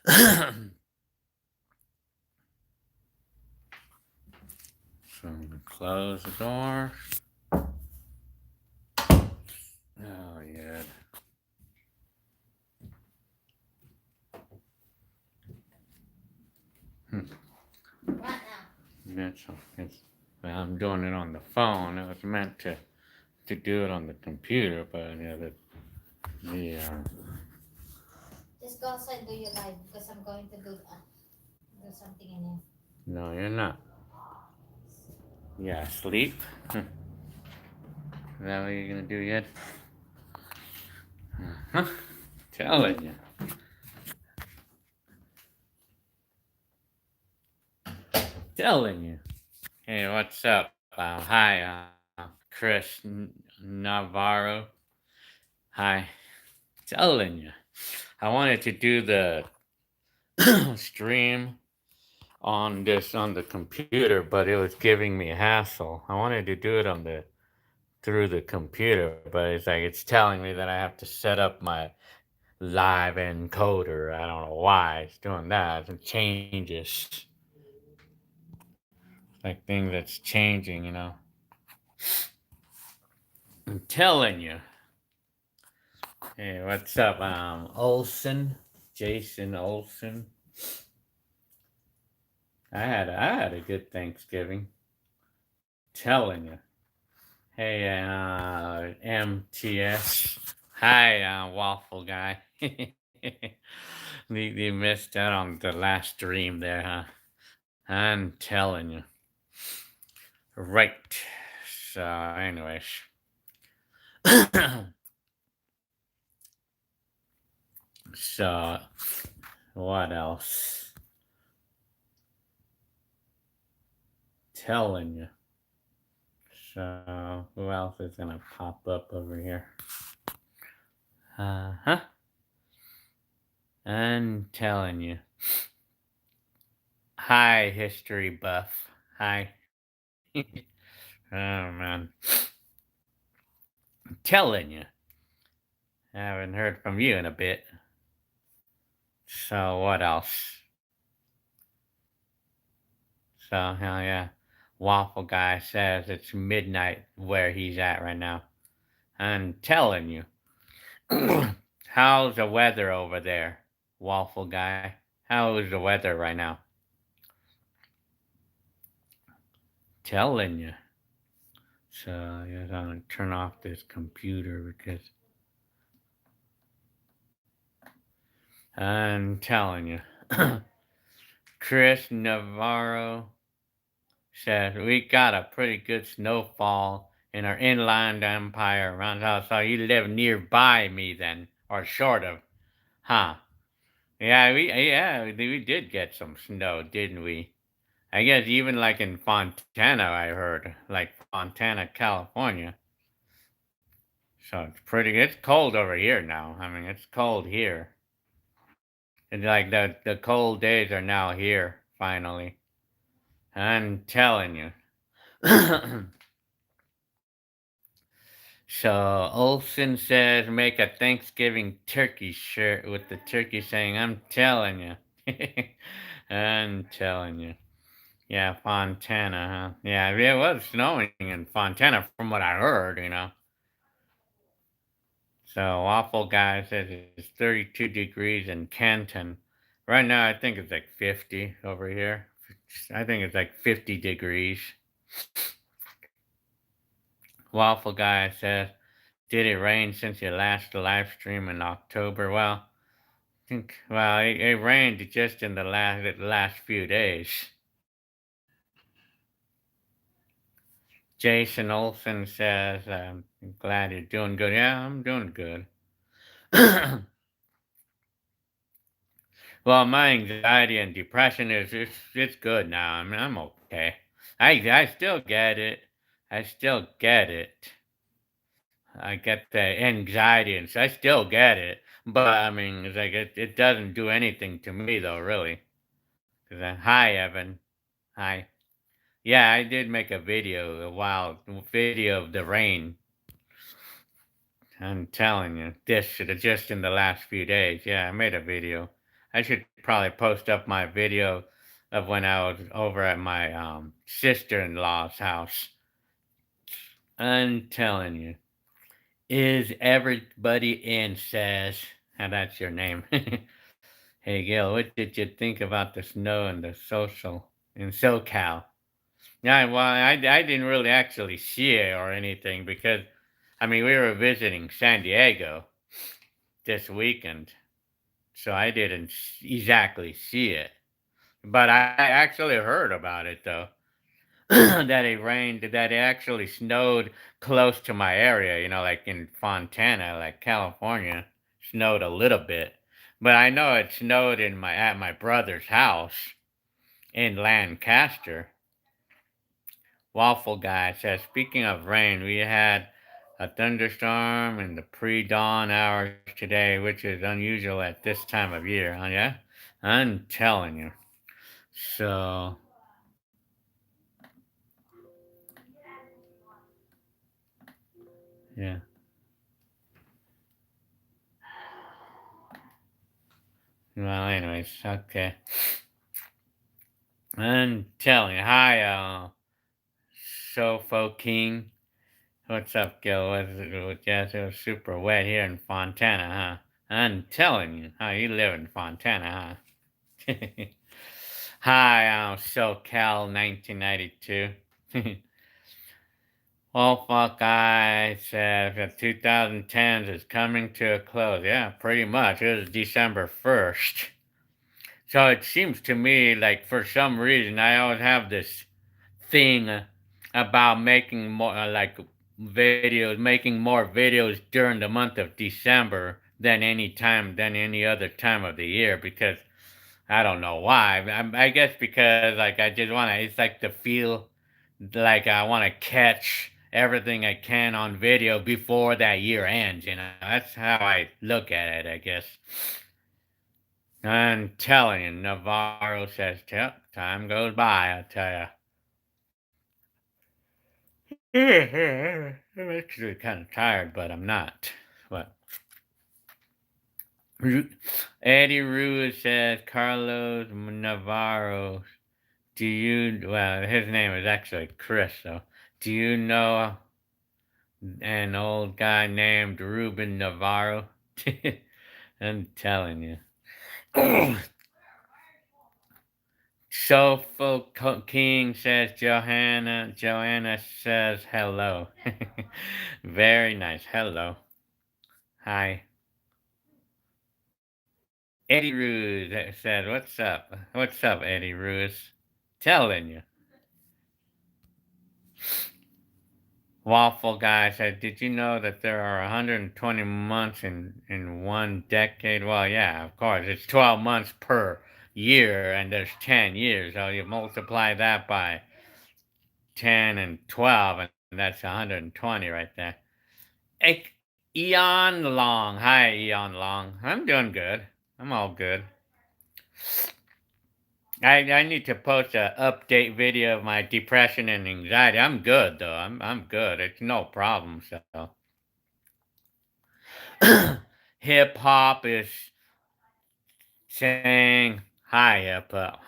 So I'm gonna close the door. Oh yeah. Hmm. What now? It's, well, I'm doing it on the phone. It was meant to do it on the computer, but yeah, the Just go outside, do your live because I'm going to do something in here. no, you're not. Yeah, sleep. Is that what you're gonna do yet? Huh? Telling you. Telling you. Hey, what's up? Hi, Chris Navarro. Hi. Telling you. I wanted to do the stream on the computer, but it was giving me a hassle. I wanted to do it on the through the computer, but it's telling me that I have to set up my live encoder. I don't know why it's doing that. It changes. Like thing that's changing, you know. I'm telling you. Hey, what's up? Olson, Jason Olson. I had a good Thanksgiving. Telling you. Hey, MTS. Hi, waffle guy. You missed out on the last stream there, huh? I'm telling you. Right. So, anyways. So, what else? Telling you. So, who else is gonna pop up over here? Huh? I'm telling you. Hi, history buff. Hi. Oh, man. I'm telling you. I haven't heard from you in a bit. So, what else? So, hell yeah. Waffle Guy says it's midnight where he's at right now. I'm telling you. How's the weather over there, Waffle Guy? How is the weather right now? Telling you. So, I guess I'm gonna turn off this computer because I'm telling you. Chris Navarro says we got a pretty good snowfall in our inland empire around us. So you live nearby me then, or short of, huh? We did get some snow, didn't we? I guess even like in Fontana, I heard, like Fontana, California. So it's pretty. It's cold over here now. I mean, it's cold here. It's like the cold days are now here finally. I'm telling you. So Olson says make a Thanksgiving turkey shirt with the turkey saying, I'm telling you. I'm telling you. Yeah, Fontana, huh? Yeah, it was snowing in Fontana from what I heard, you know. So Waffle Guy says it's 32 degrees in Canton. Right now I think it's like 50 over here. I think it's like 50 degrees. Waffle Guy says, did it rain since your last live stream in October? Well, it rained just in the last few days. Jason Olson says, I'm glad you're doing good. Yeah, I'm doing good. Well, my anxiety and depression it's good now. I mean, I'm okay. I still get it. I still get it. I get the anxiety and I still get it. But I mean, it's like it doesn't do anything to me though, really. 'Cause hi, Evan. Hi. Yeah, I did make a video, a wild video of the rain. I'm telling you, this just in the last few days. Yeah, I made a video. I should probably post up my video of when I was over at my sister-in-law's house. I'm telling you, is everybody in says, and that's your name. Hey Gil, what did you think about the snow and the social in SoCal? Yeah, well, I didn't really actually see it or anything because, I mean, we were visiting San Diego this weekend, so I didn't exactly see it. But I actually heard about it though, that it rained, that it actually snowed close to my area, like in Fontana, like California, snowed a little bit. But I know it snowed at my brother's house in Lancaster. Waffle Guy says, speaking of rain, we had a thunderstorm in the pre-dawn hours today, which is unusual at this time of year. Oh, yeah? I'm telling you. So, yeah. Well, anyways, okay. I'm telling you. Hi, Sofo King. What's up, Gil? Yes, it was super wet here in Fontana, huh? I'm telling you. How you live in Fontana, huh? Hi, I'm SoCal 1992. Well, fuck, I said the 2010s is coming to a close. Yeah, pretty much. It was December 1st. So it seems to me like for some reason I always have this thing about making more making more videos during the month of December than any other time of the year because I don't know why. I guess because like I just want to. It's like the feel like I want to catch everything I can on video before that year ends. That's how I look at it. I guess. I'm telling you, Navarro says, "Yep, time goes by." I tell you. I'm actually kind of tired, but I'm not. What? Eddie Ruiz says, Carlos Navarro. Well, his name is actually Chris, so do you know an old guy named Ruben Navarro? I'm telling you. Soulful King says Johanna. Joanna says hello. Very nice. Hello. Hi. Eddie Ruse said, what's up? What's up, Eddie Ruse? Telling you. Waffle Guy said, did you know that there are 120 months in one decade? Well, yeah, of course. It's 12 months per year, and there's 10 years. So you multiply that by 10 and 12, and that's 120 right there. Hey, Eon Long. Hi, Eon Long. I'm doing good. I'm all good. I need to post a update video of my depression and anxiety. I'm good though. I'm good. It's no problem. So hip hop is saying hi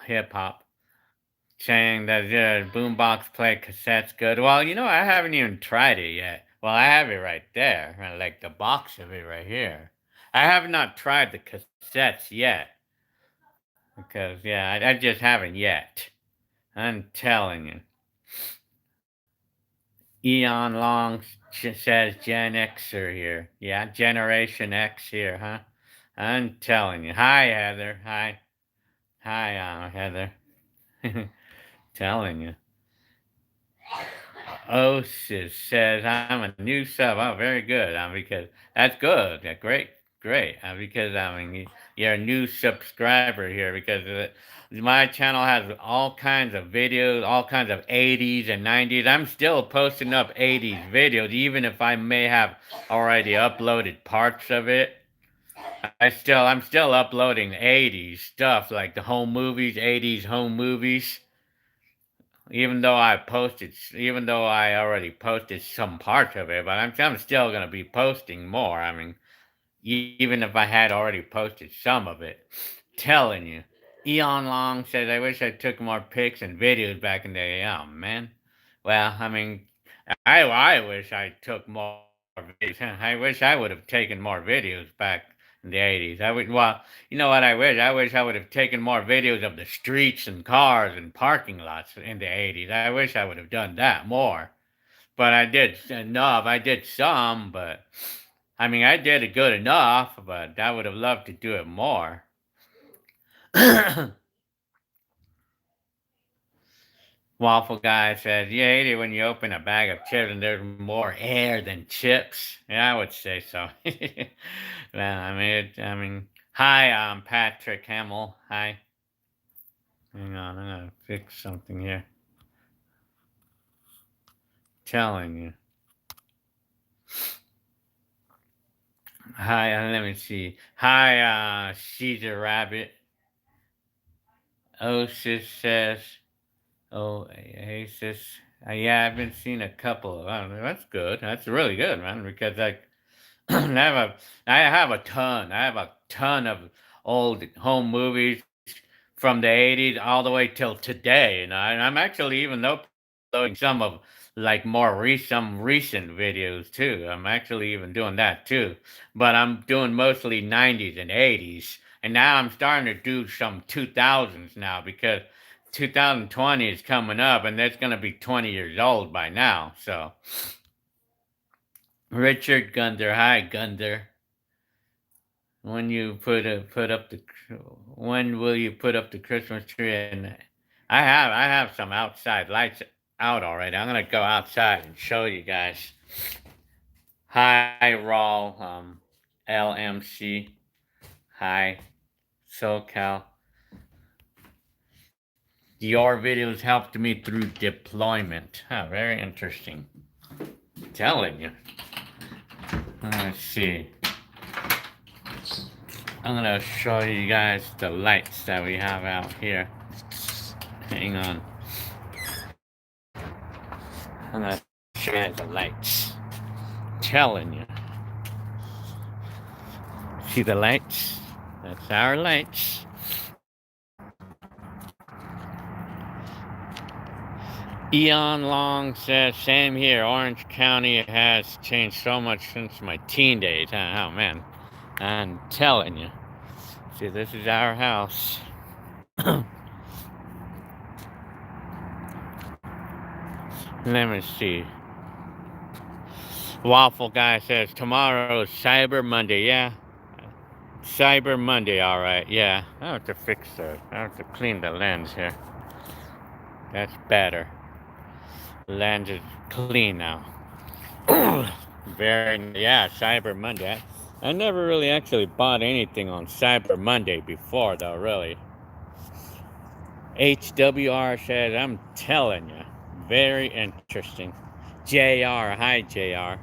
hip hop saying that the boombox play cassettes good. Well, I haven't even tried it yet. Well, I have it right there, like the box of it right here. I have not tried the cassettes yet because yeah, I just haven't yet. I'm telling you. Eon Long says Gen Xer here. Yeah, Generation X here, huh? I'm telling you. Hi, Heather. Hi. Hi, Heather. Telling you. Osis says I'm a new sub. Oh, very good. Because that's good. Yeah, great, great. Because you're a new subscriber here. Because my channel has all kinds of videos, all kinds of 80s and 90s. I'm still posting up 80s videos, even if I may have already uploaded parts of it. I'm still uploading 80s stuff like the home movies, 80s home movies. Even though I already posted some part of it, but I'm still gonna be posting more. Even if I had already posted some of it. telling you. Eon Long says, I wish I took more pics and videos back in the day. Oh, man. Well, I mean, I wish I took more videos. I wish I would have taken more videos back in the 80s. Well, you know what I wish? I wish I would have taken more videos of the streets and cars and parking lots in the 80s. I wish I would have done that more. But I did enough. I did some, but I mean, I did it good enough, but I would have loved to do it more. Waffle guy says, "You hate it when you open a bag of chips and there's more air than chips." Yeah, I would say so. Well, hi, I'm Patrick Hamill. Hi. Hang on, I'm gonna fix something here. Telling you. Hi, let me see. Hi, Caesar Rabbit. Osis says, Oasis. Yeah, I've been seeing a couple of. That's good. That's really good, man. Because I have a ton. I have a ton of old home movies from the 80s all the way till today. And I'm actually even uploading some of like some recent videos too. I'm actually even doing that too. But I'm doing mostly 90s and 80s. And now I'm starting to do some 2000s now because 2020 is coming up and that's going to be 20 years old by now. So Richard Gunder, hi Gunder. When you when will you put up the Christmas tree? And I have some outside lights out already. I'm gonna go outside and show you guys. Hi Raw, LMC. Hi SoCal. Your videos helped me through deployment. Very interesting. I'm telling you. Let's see. I'm gonna show you guys the lights that we have out here. Hang on. I'm gonna show you guys the lights. Telling you. See the lights? That's our lights. Eon Long says, same here. Orange County has changed so much since my teen days. Oh man, I'm telling you. See, this is our house. Let me see. Waffle guy says, tomorrow is Cyber Monday. Yeah. Cyber Monday, alright. Yeah. I have to fix that. I have to clean the lens here. That's better. Lens is clean now. Yeah, Cyber Monday. I never really actually bought anything on Cyber Monday before, though, really. HWR says, I'm telling you, very interesting. JR, hi, JR.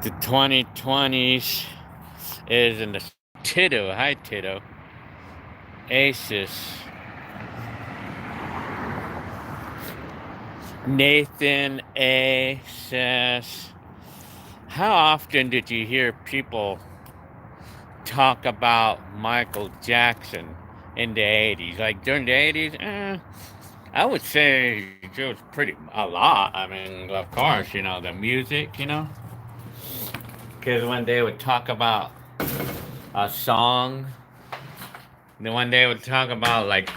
The 2020s is in the Tito, hi, Tito. Asus. Nathan A says, how often did you hear people talk about Michael Jackson in the 80s? Like during the 80s, I would say it was a lot. I mean, of course, the music, because when they would talk about a song, when they would talk about like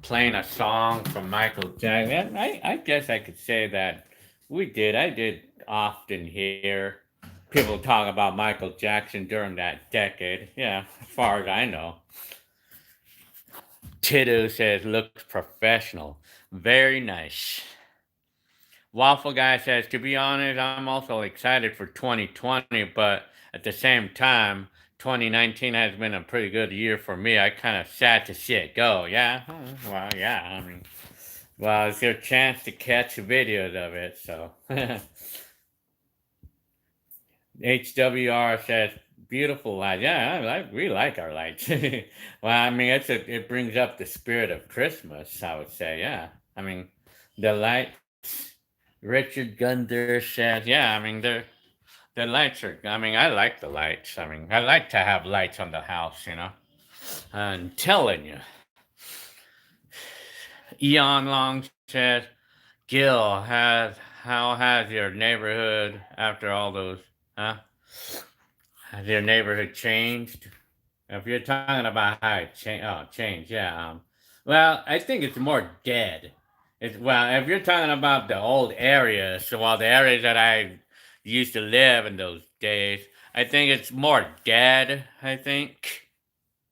playing a song from Michael Jackson, I guess I could say that I did often hear people talk about Michael Jackson during that decade. Yeah, as far as I know. Tito says, looks professional. Very nice. Waffle Guy says, to be honest, I'm also excited for 2020, but at the same time, 2019 has been a pretty good year for me. I kind of sad to see it go. Yeah? Well, yeah. Well, it's your chance to catch videos of it, so. HWR says, beautiful lights. Yeah, I really like our lights. Well, it brings up the spirit of Christmas, I would say. Yeah. The lights. Richard Gunder says, yeah, The lights are, I mean, I like the lights. I mean, I like to have lights on the house, you know. I'm telling you. Eon Long says, Gil, how has your neighborhood after all those, huh? Has your neighborhood changed? If you're talking about how it changed, yeah. Well, I think it's more dead. Well, if you're talking about the old areas, so the areas that I used to live in those days, I think it's more dead. I think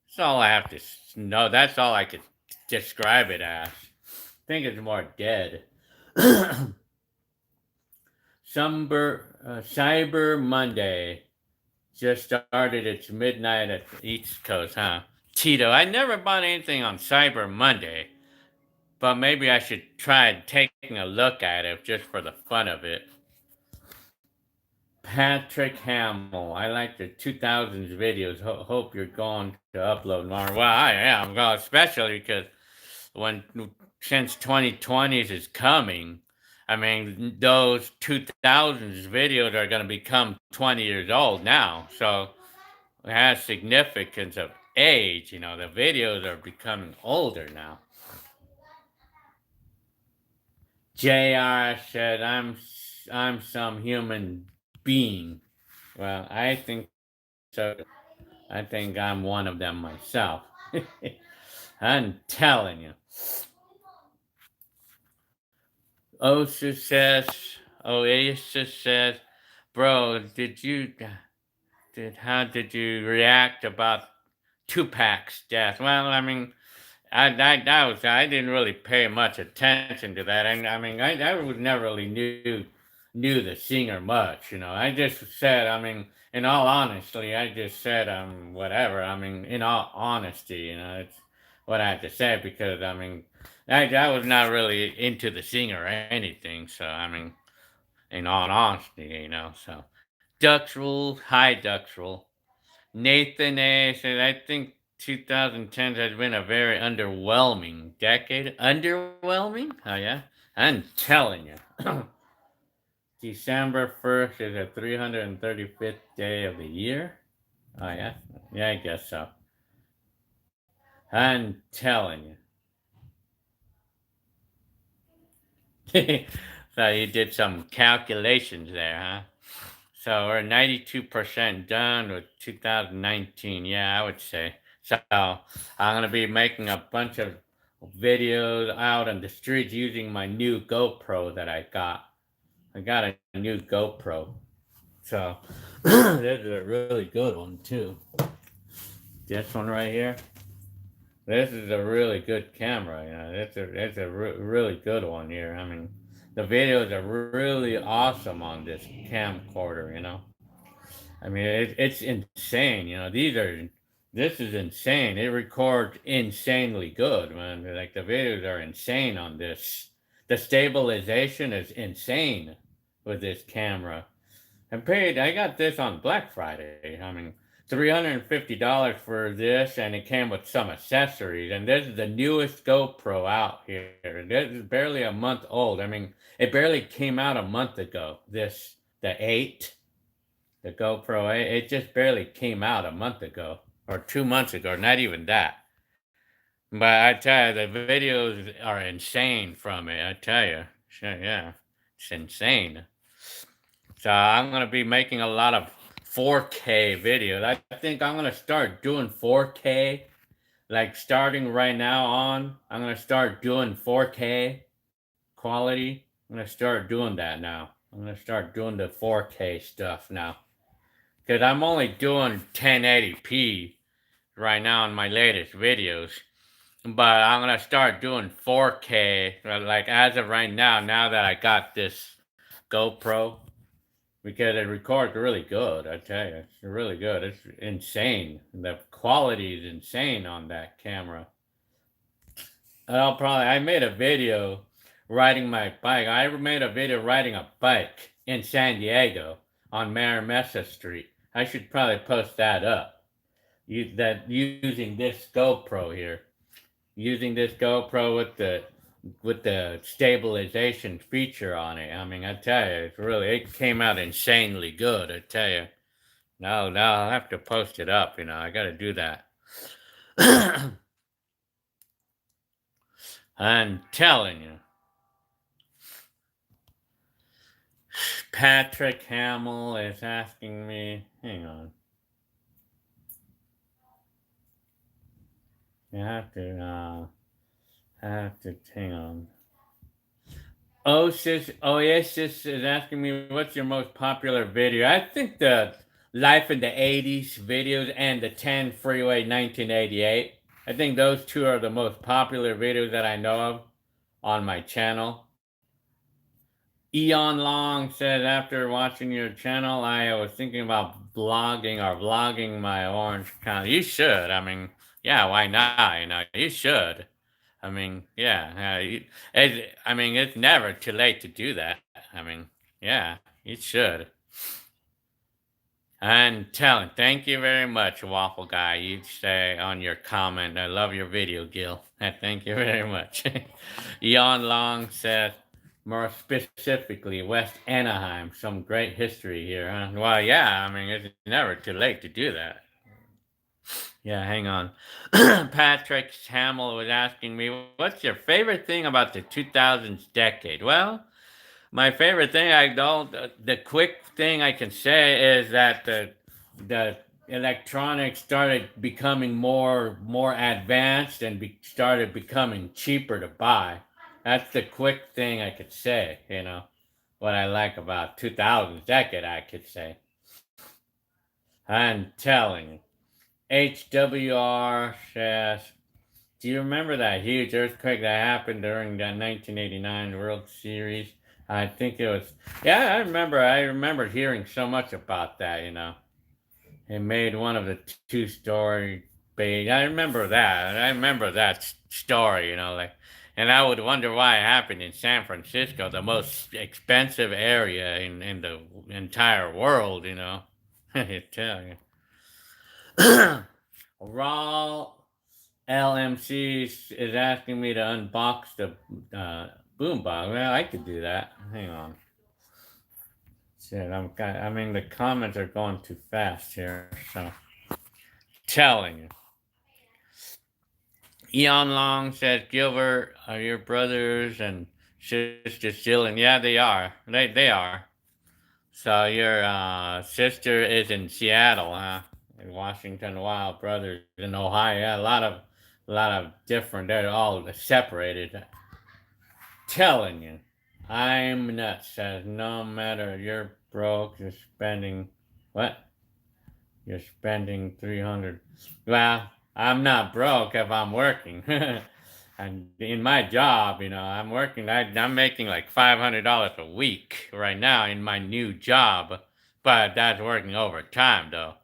that's all I have to know. That's all I could describe it as. I think it's more dead. Cyber Monday just started. It's midnight at the East Coast, huh? Tito, I never bought anything on Cyber Monday, but maybe I should try taking a look at it just for the fun of it. Patrick Hamill, I like the 2000s videos. Hope you're going to upload more. Well, I am, well, especially because when since 2020s is coming, I mean, those 2000s videos are going to become 20 years old now. So it has significance of age. You know, the videos are becoming older now. JR said, I'm some human being. Well, I think so. I think I'm one of them myself. I'm telling you. Oasis says, bro, how did you react about Tupac's death? Well, I mean, I didn't really pay much attention to that. I mean, I was never really knew the singer much. You know, I just said, I mean, in all honesty, I just said, whatever. I mean, in all honesty, you know, it's what I had to say because I mean, I was not really into the singer or anything. So I mean, in all honesty, you know, so Ducks Rule, hi Ducks Rule. Nathan A said, I think 2010 has been a very underwhelming decade. Underwhelming? Oh, yeah? I'm telling you. December 1st is the 335th day of the year. Oh, yeah? Yeah, I guess so. I'm telling you. So you did some calculations there, huh? So we're 92% done with 2019. Yeah, I would say. So I'm gonna be making a bunch of videos out on the streets using my new GoPro that I got. I got a new GoPro. So this is a really good one too. This one right here. This is a really good camera. You know, it's a really good one here. I mean, the videos are really awesome on this camcorder. You know. I mean, it's insane. You know, this is insane. It records insanely good, man. Like the videos are insane on this. The stabilization is insane with this camera. I got this on Black Friday. I mean, $350 for this, and it came with some accessories. And this is the newest GoPro out here. This is barely a month old. I mean, it barely came out a month ago. The 8. The GoPro, it just barely came out a month ago or 2 months ago, not even that. But I tell you, the videos are insane from it. I tell you, sure, yeah, it's insane. So I'm gonna be making a lot of 4K videos. I think I'm gonna start doing 4K, like starting right now on. I'm gonna start doing 4K quality. I'm gonna start doing that now. I'm gonna start doing the 4K stuff now. Because I'm only doing 1080p right now in my latest videos. But I'm going to start doing 4K, like as of right now, now that I got this GoPro. Because it records really good, I tell you. It's really good. It's insane. The quality is insane on that camera. I made a video riding my bike. I made a video riding a bike in San Diego on Maramessa Street. I should probably post that up. Using this GoPro here. Using this GoPro with the with the stabilization feature on it. I mean, I tell you, it came out insanely good. I tell you. No, I'll have to post it up. I got to do that. I'm telling you. Patrick Hamill is asking me. Hang on. You have to. Hang on. Oasis is asking me what's your most popular video. I think the Life in the 80s videos and the 10 Freeway 1988. I think those two are the most popular videos that I know of on my channel. Eon Long says, after watching your channel, I was thinking about vlogging my Orange County. You should. I mean, yeah, why not? You should. I mean, yeah. It's never too late to do that. I mean, yeah, you should. And thank you very much, Waffle Guy. You say on your comment, I love your video, Gil. Thank you very much. Eon Long says, more specifically, West Anaheim. Some great history here, huh? Well, yeah, I mean, it's never too late to do that. Yeah, hang on. Patrick Hamill was asking me, what's your favorite thing about the 2000s decade? Well, my favorite thing, the quick thing I can say is that the electronics started becoming more advanced and started becoming cheaper to buy. That's the quick thing I could say, what I like about 2000s decade, I could say. I'm telling you. HWR says, do you remember that huge earthquake that happened during the 1989 World Series? I think it was. Yeah, I remember. I remember hearing so much about that. It made one of the two-story big. I remember that. I remember that story. And I would wonder why it happened in San Francisco, the most expensive area in the entire world. I tell you. Raw LMC is asking me to unbox the boombox. Well, I could do that. Hang on. Shit, the comments are going too fast here, so telling you. Eon Long says, Gilbert, are your brothers and sisters still in? Yeah, they are. They are. So your sister is in Seattle, huh? In Washington, Wild brothers in Ohio. Yeah, a lot of different. They're all separated. Telling you, I'm nuts. Says no matter you're broke, you're spending what? You're spending 300. Well, I'm not broke if I'm working. And in my job, I'm working. I'm making like $500 a week right now in my new job, but that's working overtime though.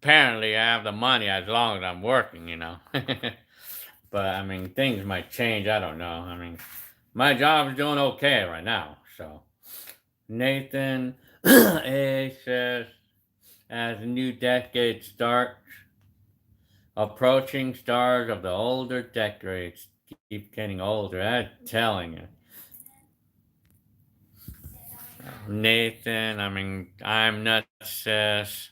Apparently, I have the money as long as I'm working. But I mean, things might change. I don't know. I mean, my job is doing okay right now. So, Nathan A says, as the new decade starts, approaching stars of the older decades keep getting older. I'm telling you. Nathan, I'm nuts says,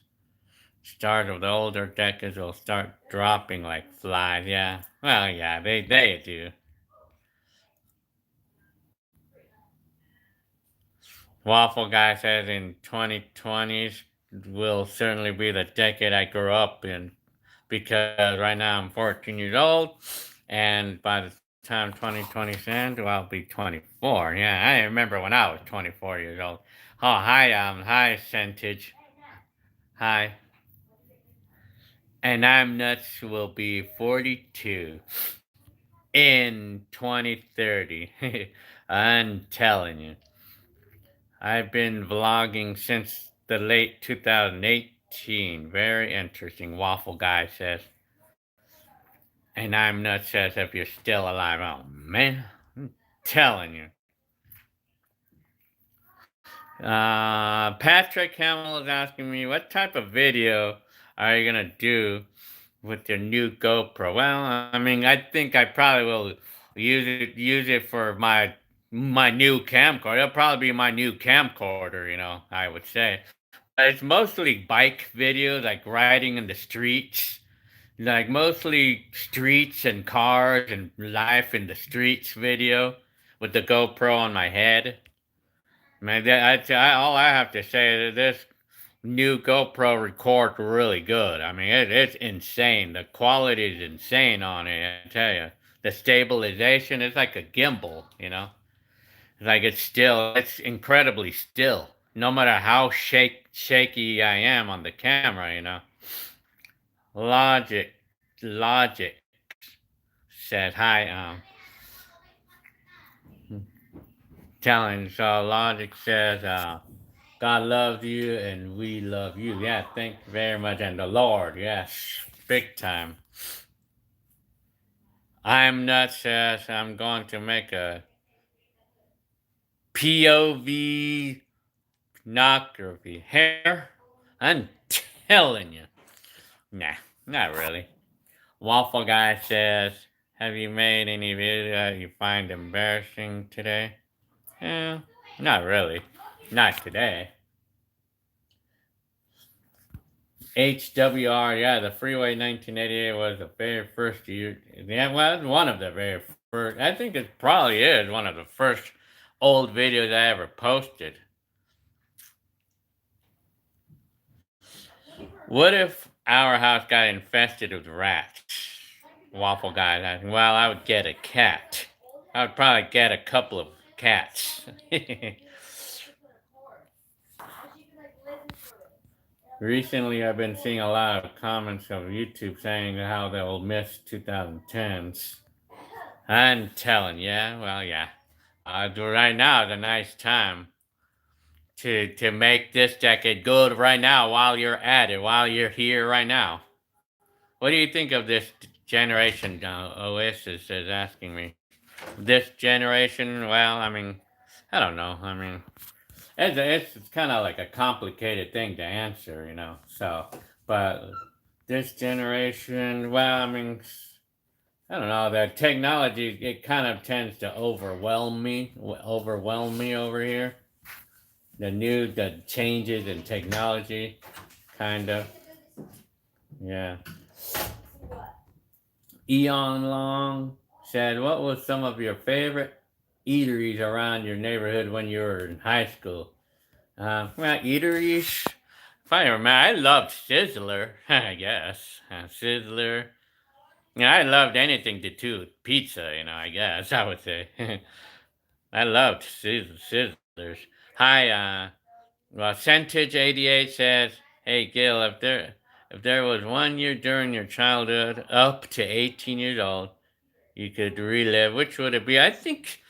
stars of the older decades will start dropping like flies. Yeah. Well, yeah, they do. Waffle Guy says in 2020s will certainly be the decade I grew up in, because right now I'm 14 years old, and by the time 2020 ends, I'll be 24. Yeah, I remember when I was 24 years old. Oh, hi, Centage. Hi. And I'm nuts will be 42 in 2030. I'm telling you. I've been vlogging since the late 2018. Very interesting, Waffle Guy says. And I'm nuts says, if you're still alive. Oh, man. I'm telling you. Patrick Hamill is asking me, what type of video are you going to do with your new GoPro? Well, I think I probably will use it for my new camcorder. It'll probably be my new camcorder, I would say. It's mostly bike videos, like riding in the streets, like mostly streets and cars and life in the streets video with the GoPro on my head. Man, all I have to say is this new GoPro records really good. I mean, it's insane. The quality is insane on it. I tell you, the stabilization is like a gimbal. Like it's incredibly still. No matter how shaky I am on the camera. Logic said hi. Telling so Logic says, God loves you and we love you. Yeah, thank you very much. And the Lord, yes, big time. I'm nuts says I'm going to make a POV pornography hair. I'm telling you. Nah, not really. Waffle Guy says, have you made any video you find embarrassing today? Yeah, not really. Not today. HWR, yeah, the Freeway 1988 was the very first year. Yeah, well, it's one of the very first. I think it probably is one of the first old videos I ever posted. What if our house got infested with rats? Waffle Guy asking, well, I would get a cat. I would probably get a couple of cats. Recently, I've been seeing a lot of comments on YouTube saying how they'll miss 2010s. I'm telling, yeah, well, yeah. Right now is a nice time to make this decade good right now while you're at it, while you're here right now. What do you think of this generation? Oasis is asking me. This generation, well, I mean, I don't know. I mean, it's kind of like a complicated thing to answer. So, but this generation, well, I mean, I don't know. The technology it kind of tends to overwhelm me over here. The changes in technology, kind of, yeah. Eon Long said, "What was some of your favorite eateries around your neighborhood when you were in high school?" Well, eateries. If I remember, I loved Sizzler. I guess Sizzler. Yeah, I loved anything to do with pizza. I guess I would say. I loved Sizzlers. Hi, well, Centage88 says, "Hey Gil, if there was one year during your childhood up to 18 years old, you could relive. Which would it be?" I think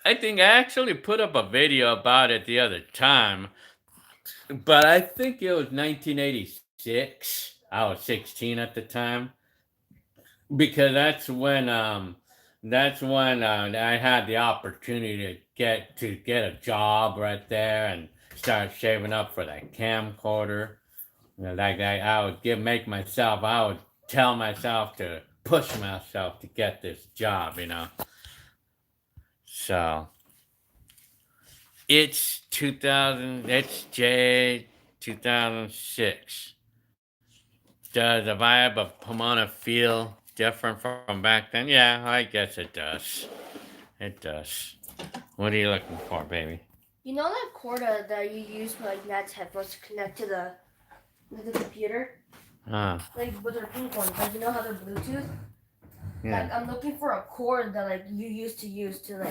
I actually put up a video about it the other time, but I think it was 1986. I was 16 at the time because that's when I had the opportunity to get a job right there and start saving up for that camcorder. Like I would I would tell myself to push myself to get this job. So it's 2000. It's J 2006. Does the vibe of Pomona feel different from back then? Yeah, I guess it does. It does. What are you looking for, baby? You know that cord that you use for like Nat's headphones to connect to the computer? Like with their pink ones, like you know how they're Bluetooth? Yeah. Like I'm looking for a cord that like you used to use to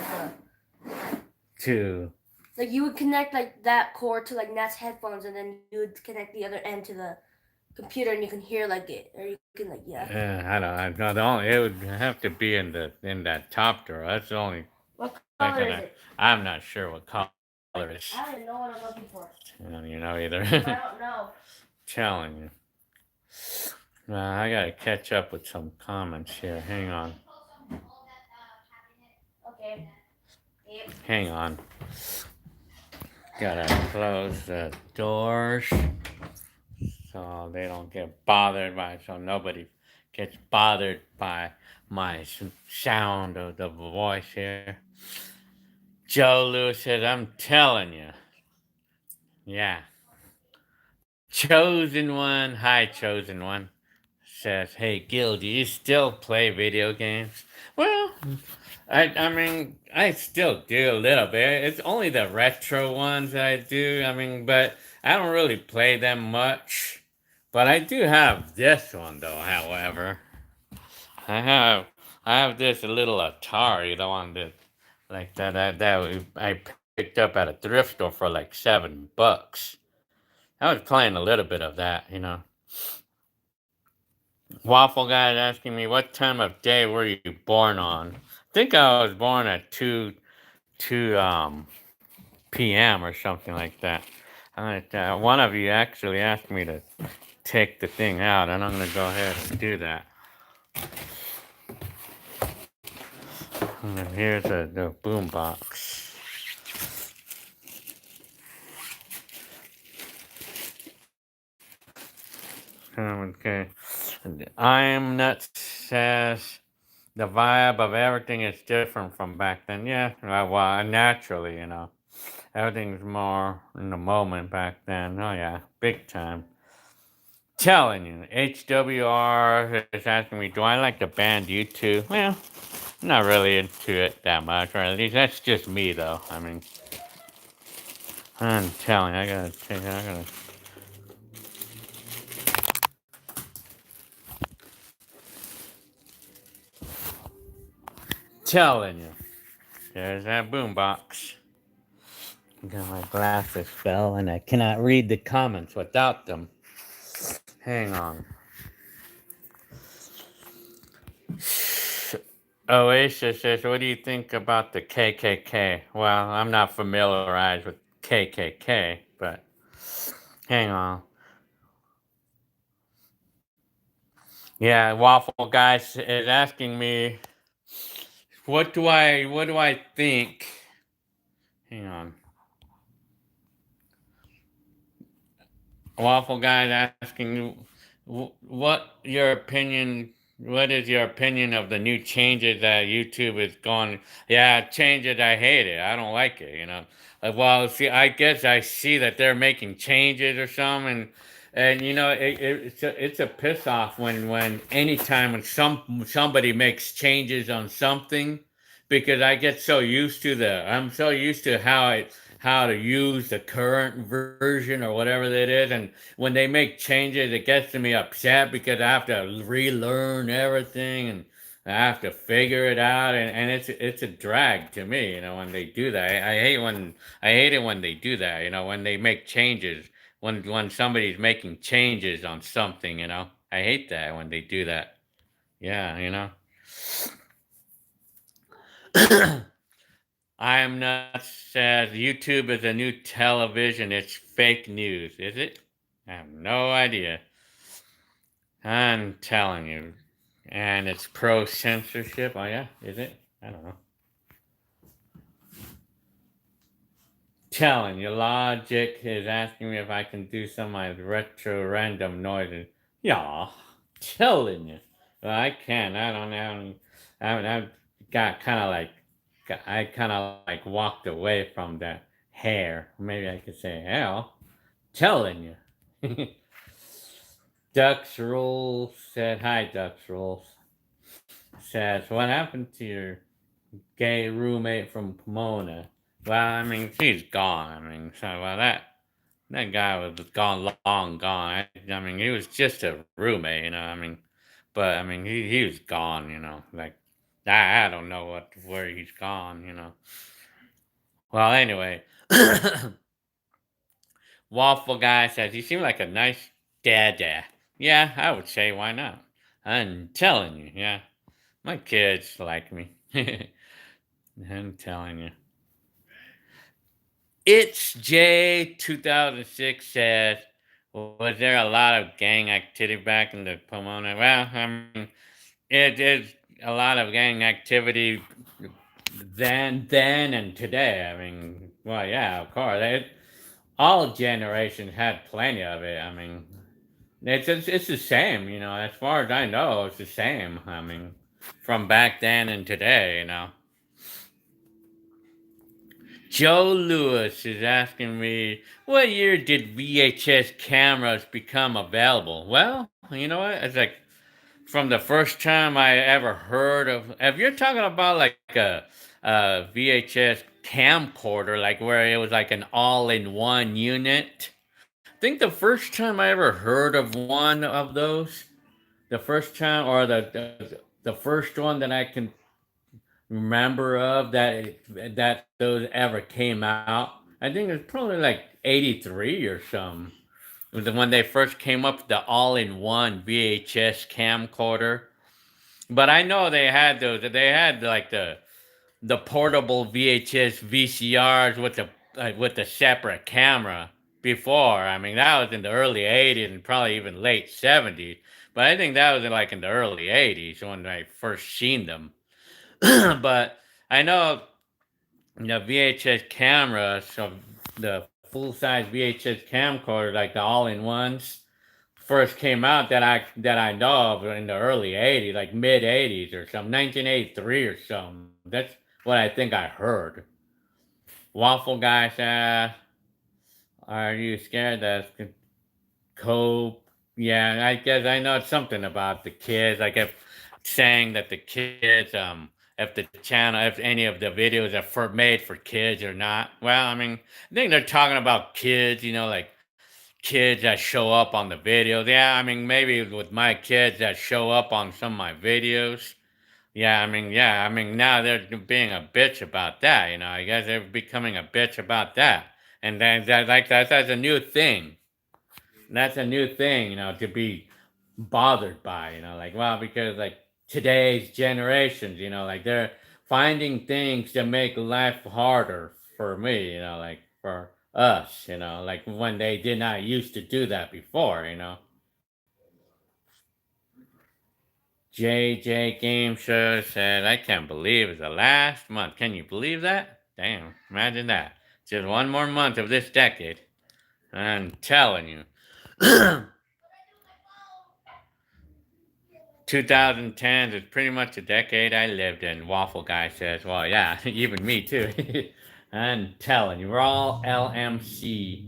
like you would connect like that cord to like Nat's headphones and then you would connect the other end to the computer and you can hear like it or you can like I don't know. It would have to be in that top drawer. That's the only. What color is it? I'm not sure what color it is. I don't even know what I'm looking for. You know either. I don't know. Telling you. I gotta catch up with some comments here. Hang on. Okay. Yep. Hang on. Gotta close the doors so they don't get bothered by so nobody gets bothered by my sound of the voice here. Joe Lewis says, I'm telling you. Yeah. Chosen One, hi Chosen One, says, hey Gil, do you still play video games? Well, I mean, I still do a little bit. It's only the retro ones that I do. I mean, but I don't really play them much. But I do have this one though, however. I have I have this little Atari, the one that like that I picked up at a thrift store for like $7. I was playing a little bit of that, you know. Waffle guy is asking me what time of day were you born on? I think I was born at 2 p.m. or something like that. One of you actually asked me to take the thing out, and I'm gonna go ahead and do that. And here's the boom box. Okay. I'm Nuts says the vibe of everything is different from back then. Yeah, well, naturally, you know. Everything's more in the moment back then. Oh, yeah, big time. Telling you, HWR is asking me, do I like the band U2? Well, I'm not really into it that much, or at least that's just me, though. I mean, I'm telling you, I gotta. Telling you, there's that boombox. Got my glasses fell, and I cannot read the comments without them. Hang on. Oasis says, what do you think about the KKK? Well, I'm not familiarized with KKK, but hang on. Yeah, Waffle Guy is asking me, what do I think? Hang on. Waffle Guy is asking you, what is your opinion of the new changes that YouTube is going? Yeah, changes. I hate it. I don't like it. You know. Well, see, I guess I see that they're making changes or something, and you know, it's a piss off when anytime when somebody makes changes on something, because I get so used to I'm so used to how to use the current version or whatever that is, and when they make changes, it gets me upset because I have to relearn everything and I have to figure it out, and it's a drag to me, you know, when they do that. I hate it when they do that, you know, when they make changes, when somebody's making changes on something, you know. I hate that when they do that. Yeah, you know. I am not says YouTube is a new television. It's fake news, is it? I have no idea. I'm telling you. And it's pro censorship. Oh, yeah? Is it? I don't know. Telling you. Logic is asking me if I can do some of my retro random noises. Yeah. Telling you. Well, I can. I don't know. I've got kind of like. I kind of like walked away from that hair. Maybe I could say hell. Telling you. Ducks Rules said, hi, Ducks Rules. Says, what happened to your gay roommate from Pomona? Well, I mean, she's gone. I mean, so, well, that guy was gone, long gone. I mean, he was just a roommate, you know. I mean, but I mean, he was gone, you know. Like, I don't know where he's gone, you know. Well, anyway, Waffle Guy says, you seem like a nice dad. Yeah, I would say, why not? I'm telling you, yeah. My kids like me. I'm telling you. It's J 2006 says, was there a lot of gang activity back in the Pomona? Well, I mean, it is a lot of gang activity then and today. I mean, well, yeah, of course. All generations had plenty of it. I mean, It's the same, you know. As far as I know, it's the same. I mean, from back then and today, you know. Joe Lewis is asking me, what year did VHS cameras become available? Well, you know what? It's like from the first time I ever heard of. If you're talking about like a VHS camcorder, like where it was like an all-in-one unit. I think the first time I ever heard of one of those, the first time or the first one that I can remember of that those ever came out. I think it's probably like 83 or something. It was when they first came up with the all-in-one VHS camcorder. But I know they had those. They had like the portable VHS VCRs with the separate camera before. I mean, that was in the early '80s and probably even late '70s. But I think that was like in the early '80s when I first seen them. But I know the VHS cameras, so the full size VHS camcorder, like the all in ones, first came out that I know of in the early '80s, like mid '80s or something, 1983 or something. That's what I think I heard. Waffle guy said, "Are you scared that cope?" Yeah, I guess I know something about the kids. I kept saying that the kids, if the channel, if any of the videos are made for kids or not. Well, I mean, I think they're talking about kids, you know, like kids that show up on the videos. Yeah, I mean, maybe with my kids that show up on some of my videos. Yeah, I mean, now they're being a bitch about that. You know, I guess they're becoming a bitch about that, and then that's a new thing. That's a new thing, you know, to be bothered by. You know, like well, because like today's generations, you know, like they're finding things to make life harder for me. You know, like for us. You know, like when they did not used to do that before. You know. JJ Game Show said, I can't believe it's the last month. Can you believe that? Damn, imagine that. Just one more month of this decade. I'm telling you. 2010 is pretty much the decade I lived in. Waffle Guy says, well, yeah, even me too. I'm telling you, we're all LMC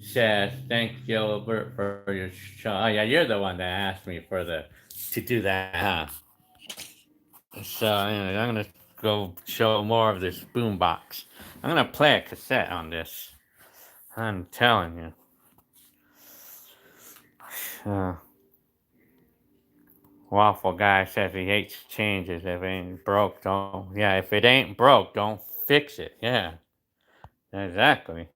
says, thank Gilbert for your show. Oh, yeah, you're the one that asked me to do that, huh? So anyway, I'm gonna go show more of this boombox. I'm gonna play a cassette on this. I'm telling you. Waffle guy says he hates changes. If it ain't broke, don't. Yeah, if it ain't broke, don't fix it. Yeah, exactly.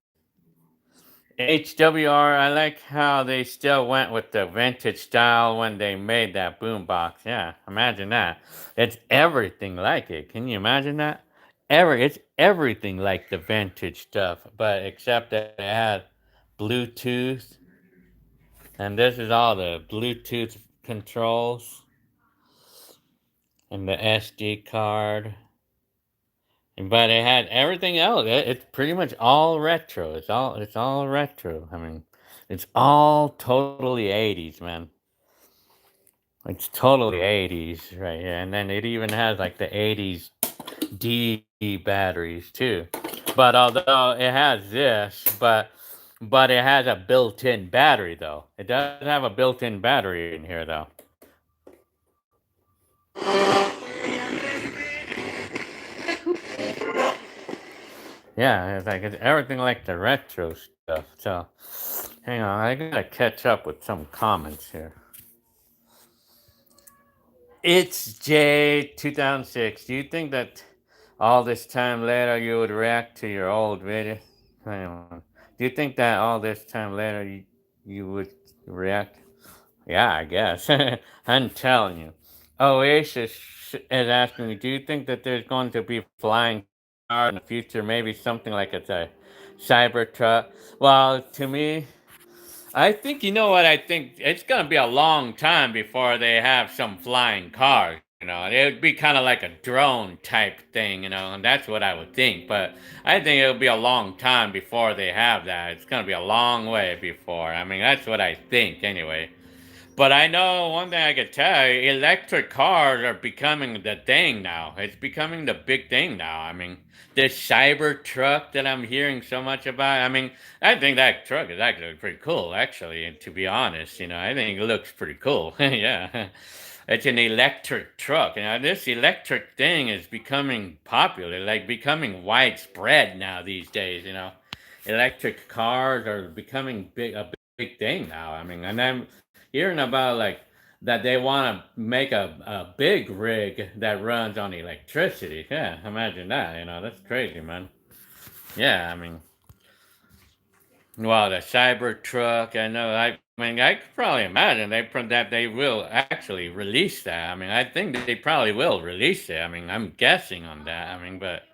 HWR, I like how they still went with the vintage style when they made that boombox. Yeah, imagine that. It's everything like it. Can you imagine that? It's everything like the vintage stuff, but except that it has Bluetooth, and this is all the Bluetooth controls and the SD card. But it had everything else. It's pretty much all retro. It's all retro. I mean, it's all totally 80s, man. It's totally 80s right here. And then it even has like the 80s D batteries too. But although it has this, but it has a built-in battery though. It does have a built-in battery in here though. Yeah, it's everything like the retro stuff. So, hang on, I gotta catch up with some comments here. It's J2006. Do you think that all this time later you would react to your old video? Hang on. Do you think that all this time later you would react? Yeah, I guess. I'm telling you. Oasis is asking me, do you think that there's going to be flying cars in the future? Maybe something like it's a Cybertruck. Well, to me, I think you know what I think. It's gonna be a long time before they have some flying cars. You know, it would be kind of like a drone type thing. You know, and that's what I would think. But I think it'll be a long time before they have that. It's gonna be a long way before. I mean, that's what I think anyway. But I know one thing I could tell you, electric cars are becoming the thing now. It's becoming the big thing now. I mean, this cyber truck that I'm hearing so much about. I mean, I think that truck is actually pretty cool, actually, to be honest. I think it looks pretty cool. Yeah. It's an electric truck. This electric thing is becoming popular, like becoming widespread now these days. Electric cars are becoming a big thing now. I mean, and I'm hearing about like that they want to make a big rig that runs on electricity. Yeah, imagine that. That's crazy, man. Yeah, I mean, well, the Cybertruck. I know. I mean, I could probably imagine that they will actually release that. I mean, I think they probably will release it. I mean, I'm guessing on that. I mean, but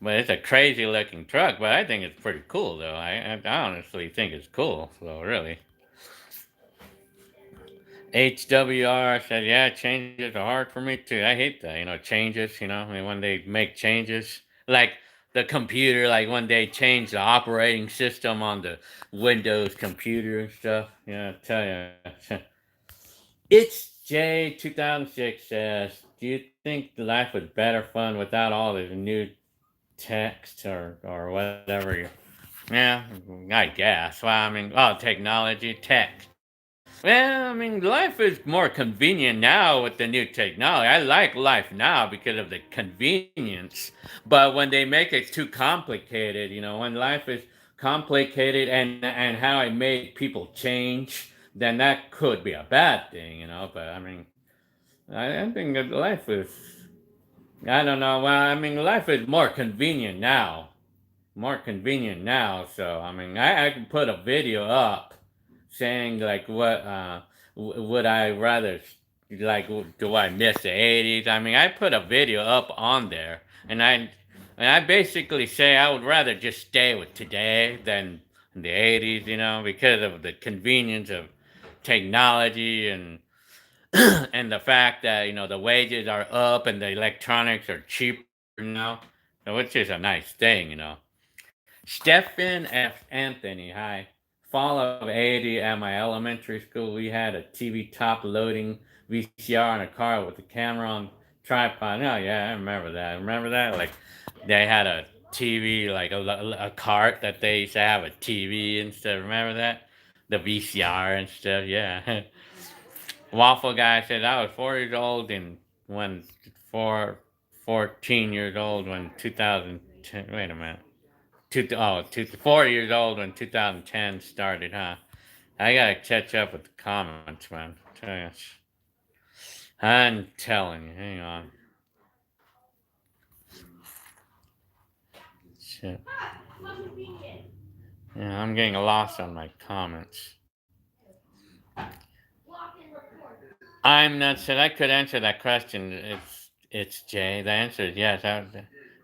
it's a crazy looking truck. But I think it's pretty cool, though. I honestly think it's cool. So really. HWR said, yeah, changes are hard for me too. I hate that, changes, I mean, when they make changes, like the computer, like when they change the operating system on the Windows computer and stuff. I tell you. It's J2006 says, do you think life was better fun without all this new text or whatever? Yeah, I guess. Well, I mean, technology, text. Well, I mean, life is more convenient now with the new technology. I like life now because of the convenience. But when they make it too complicated, when life is complicated and how it made people change, then that could be a bad thing. But I mean, I think that life is, I don't know. Well, I mean, life is more convenient now. More convenient now. So, I mean, I can put a video up saying like what would I rather like do I miss the 80s? I mean, I put a video up on there and I basically say I would rather just stay with today than the 80s, because of the convenience of technology and and the fact that the wages are up and the electronics are cheaper now, so which is a nice thing. Stephen F. Anthony, hi. Fall of 80 at my elementary school, we had a TV top loading VCR in a car with the camera on tripod. Oh, yeah, I remember that. Remember that? Like, they had a TV, like a cart that they used to have a TV and stuff. Remember that? The VCR and stuff, yeah. Waffle Guy said, I was 4 years old and when 14 years old when 2010, wait a minute. 4 years old when 2010 started, huh? I gotta catch up with the comments, man. I'm telling you, hang on. Shit. Yeah, I'm getting lost on my comments. I'm not sure I could answer that question. It's Jay. The answer is yes.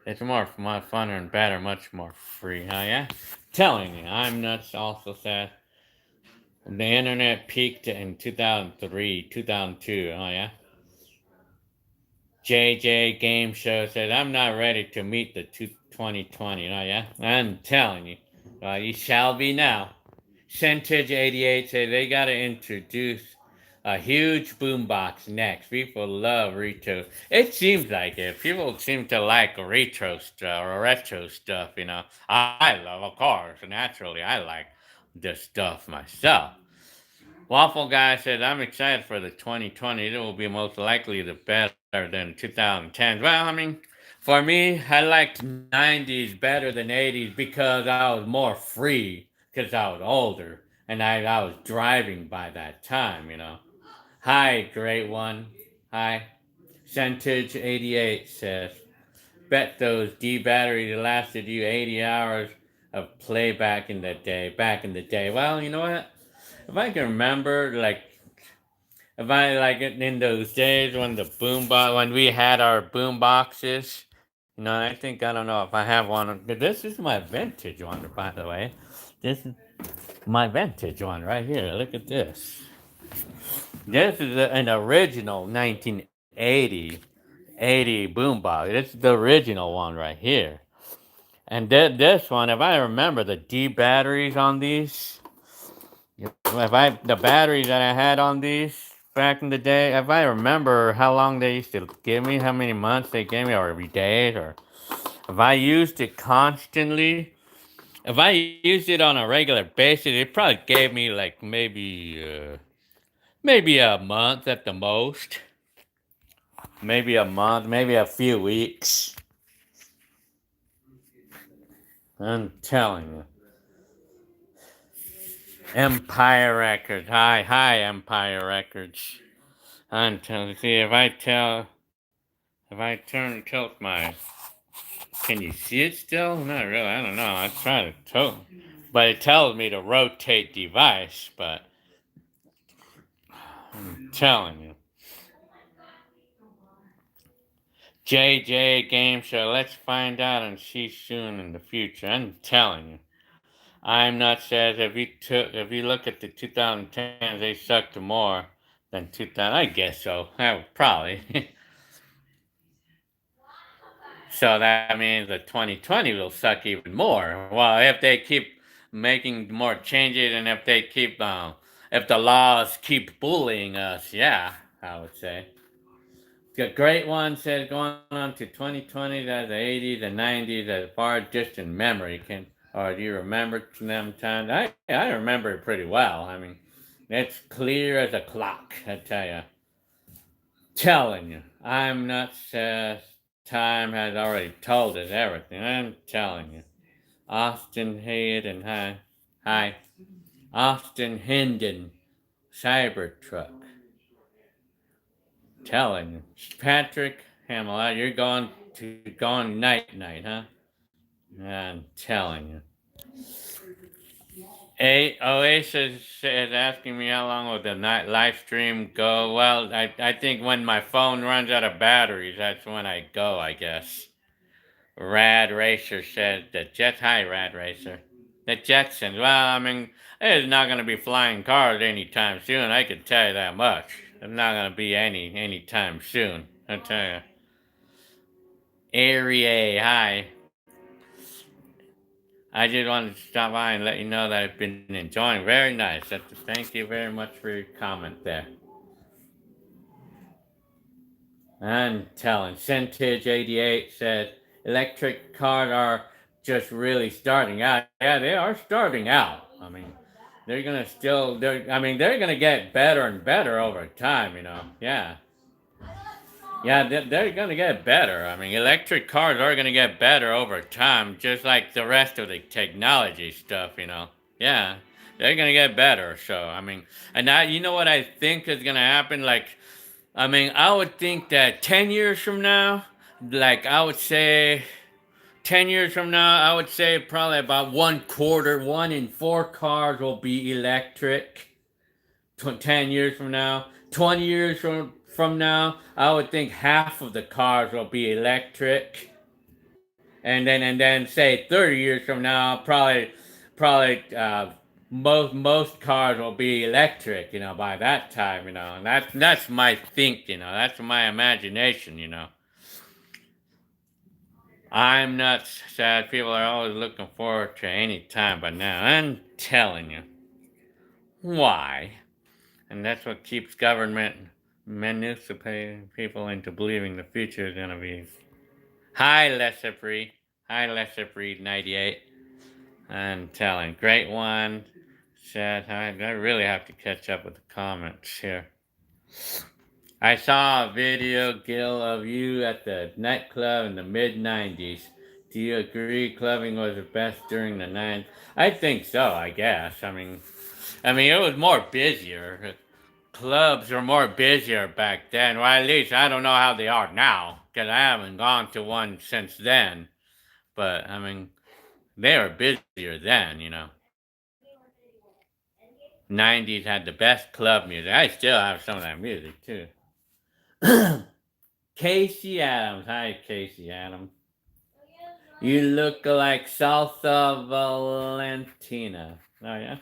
It's more funner and better, much more free. Huh? Yeah. Telling you, I'm nuts. Also said the internet peaked in 2003, 2002. Oh yeah. JJ Game Show said I'm not ready to meet the 2020. Oh yeah. I'm telling you, you shall be now. Centage 88 said they gotta introduce a huge boombox next. People love retro. It seems like it. People seem to like retro stuff or retro stuff. I love, of course, naturally. I like this stuff myself. Waffle Guy said, I'm excited for the 2020. It will be most likely the better than 2010. Well, I mean, for me, I liked 90s better than 80s because I was more free because I was older and I was driving by that time. Hi, great one. Hi. Centage 88 says, bet those D batteries lasted you 80 hours of play back in the day. Well, you know what? If I can remember, like, if I like it in those days when when we had our boom boxes, I think I don't know if I have one. This is my vintage one, by the way. This is my vintage one right here. Look at this. This is an original 1980 boombox. This is the original one right here. And this one, if I remember the D batteries on these The batteries that I had on these back in the day, if I remember how long they used to give me, how many months they gave me, or every day, or if I used it constantly, if I used it on a regular basis, it probably gave me like maybe a month at the most. Maybe a month, maybe a few weeks. I'm telling you. Empire Records. Hi, Empire Records. I'm telling you. See, if I tilt my, can you see it still? Not really. I don't know. I try to tilt, but it tells me to rotate device. But I'm telling you. JJ Game Show. Let's find out and see soon in the future. I'm telling you. I'm not says if you look at the 2010s, they sucked more than 2000. I guess so. Probably. So that means that 2020 will suck even more. Well, if they keep making more changes and if they keep if the laws keep bullying us, yeah, I would say. The great one says going on to 2020, that the 80s and 90s as far distant memory can, or do you remember them times? I remember it pretty well. I mean, it's clear as a clock, I tell you. Telling you, I'm not time has already told us everything. I'm telling you. Austin Hayden, hi. Austin Hendon, Cybertruck. Telling you. Patrick Hamill, you're going night, huh? I'm telling you. Oasis is asking me how long will the night live stream go. Well, I think when my phone runs out of batteries, that's when I go, I guess. Rad Racer said the Jets. Hi, Rad Racer. The Jetsons. Well, I mean, there's not going to be flying cars anytime soon. I can tell you that much. There's not going to be anytime soon. I tell you. Arie, hi. I just wanted to stop by and let you know that I've been enjoying. Very nice. Thank you very much for your comment there. I'm telling. Centage88 said electric cars are just really starting out. Yeah, they are starting out. I mean, they're gonna get better and better over time. Yeah. Yeah, they're gonna get better. I mean, electric cars are gonna get better over time, just like the rest of the technology stuff. Yeah, they're gonna get better. So I mean, and now you know what I think is gonna happen. Like, I mean, I would think that 10 years from now, like I would say 10 years from now, I would say probably about 1 in 4 cars will be electric. 10 years from now, 20 years from now, I would think half of the cars will be electric. And then say 30 years from now, probably most cars will be electric, by that time, and that's my think, that's my imagination, I'm not sad. People are always looking forward to any time, but now I'm telling you. Why? And that's what keeps government manipulating people into believing the future is gonna be. Hi, Lesser Breed. Hi, Lesser Breed 98. I'm telling. Great one. Said, I really have to catch up with the comments here. I saw a video, Gil, of you at the nightclub in the mid-90s. Do you agree clubbing was the best during the 90s? I think so, I guess. I mean, it was more busier. Clubs were more busier back then. Well, at least I don't know how they are now, because I haven't gone to one since then. But, I mean, they were busier then, 90s had the best club music. I still have some of that music, too. Casey Adams. Hi, Casey Adams. You look like Salsa Valentina. Oh, yeah?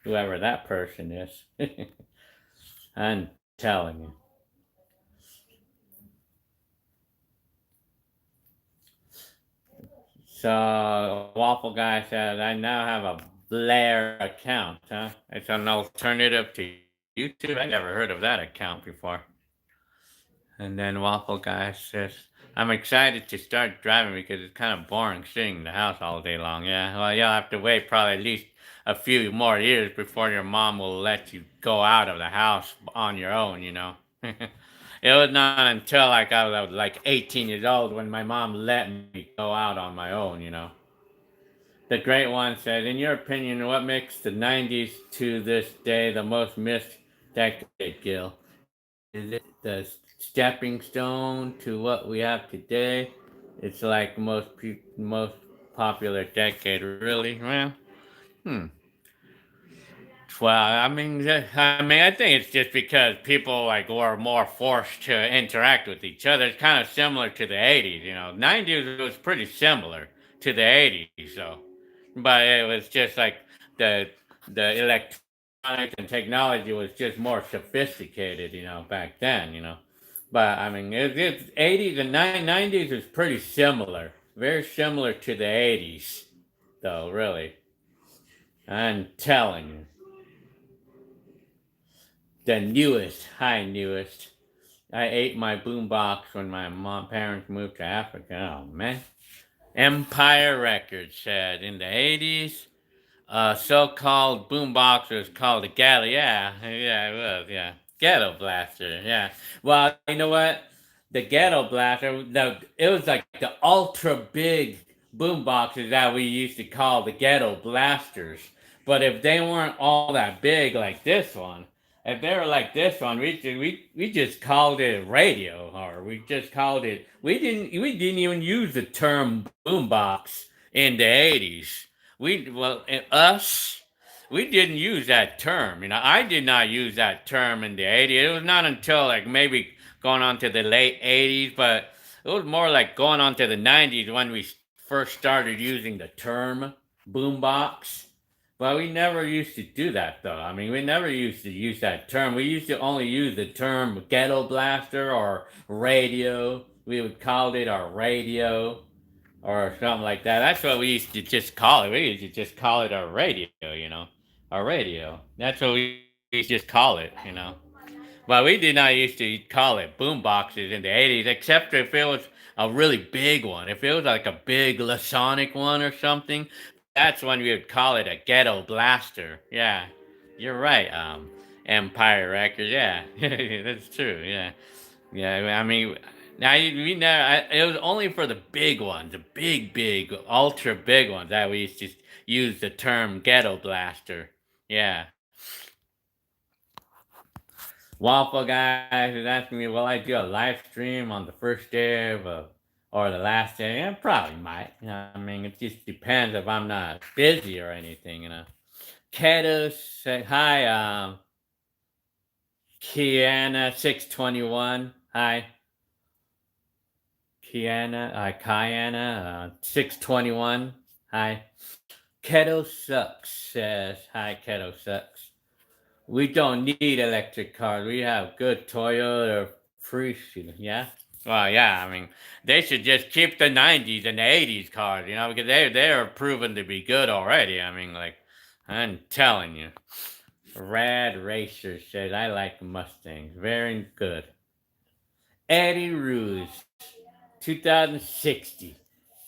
Whoever that person is. I'm telling you. So, Waffle Guy says, I now have a Blair account, huh? It's an alternative to YouTube. I never heard of that account before. And then Waffle Guy says, I'm excited to start driving because it's kind of boring sitting in the house all day long. Yeah, well, you'll have to wait probably at least a few more years before your mom will let you go out of the house on your own, you know. It was not until like I was like 18 years old when my mom let me go out on my own, you know. The Great One said, in your opinion, what makes the 90s to this day the most missed decade, Gil? Is it the stepping stone to what we have today? It's like most popular decade, really. Well, hmm. Well, I think it's just because people like were more forced to interact with each other. It's kind of similar to the '80s, you know. '90s was pretty similar to the '80s, so, but it was just like the the electronics and technology was just more sophisticated, you know, back then, you know. But I mean, it's '80s and '90s is pretty similar, very similar to the '80s, though. Really, I'm telling you. The newest, hi newest. I ate my boombox when my parents moved to Africa. Oh man. Empire Records said in the 80s, so-called boombox was called a ghetto. Yeah, it was, yeah. Ghetto blaster, yeah. Well, you know what? The ghetto blaster, it was like the ultra big boomboxes that we used to call the ghetto blasters. But if they weren't all that big like this one, if they were like this one, we just called it radio, or we just called it. We didn't even use the term boombox in the 80s. Us, we didn't use that term. You know, I did not use that term in the 80s. It was not until like maybe going on to the late 80s, but it was more like going on to the 90s when we first started using the term boombox. But we never used to do that though. I mean, we never used to use that term. We used to only use the term ghetto blaster or radio. We would call it our radio or something like that. That's what we used to just call it. We used to just call it our radio, you know, our radio. That's what we used to just call it, you know. But we did not used to call it boom boxes in the 80s, except if it was a really big one. If it was like a big Lasonic one or something, that's when we would call it a ghetto blaster. Yeah, you're right. Empire Records. Yeah, that's true. Yeah, yeah. I mean, we never. It was only for the big ones, the big, ultra big ones that we used to use the term ghetto blaster. Yeah. Waffle Guy is asking me, will I do a live stream on the first day of or the last day? Yeah, probably might. You know, I mean, it just depends if I'm not busy or anything, you know. Keto say hi, Kiana621. Hi. Kiana621. Hi. Keto Sucks says, hi, Keto Sucks. We don't need electric cars. We have good Toyota free, yeah. Well, yeah. I mean, they should just keep the '90s and the '80s cars, you know, because they're proven to be good already. I mean, like I'm telling you. Rad Racer says I like Mustangs. Very good. Eddie Ruse, 2060.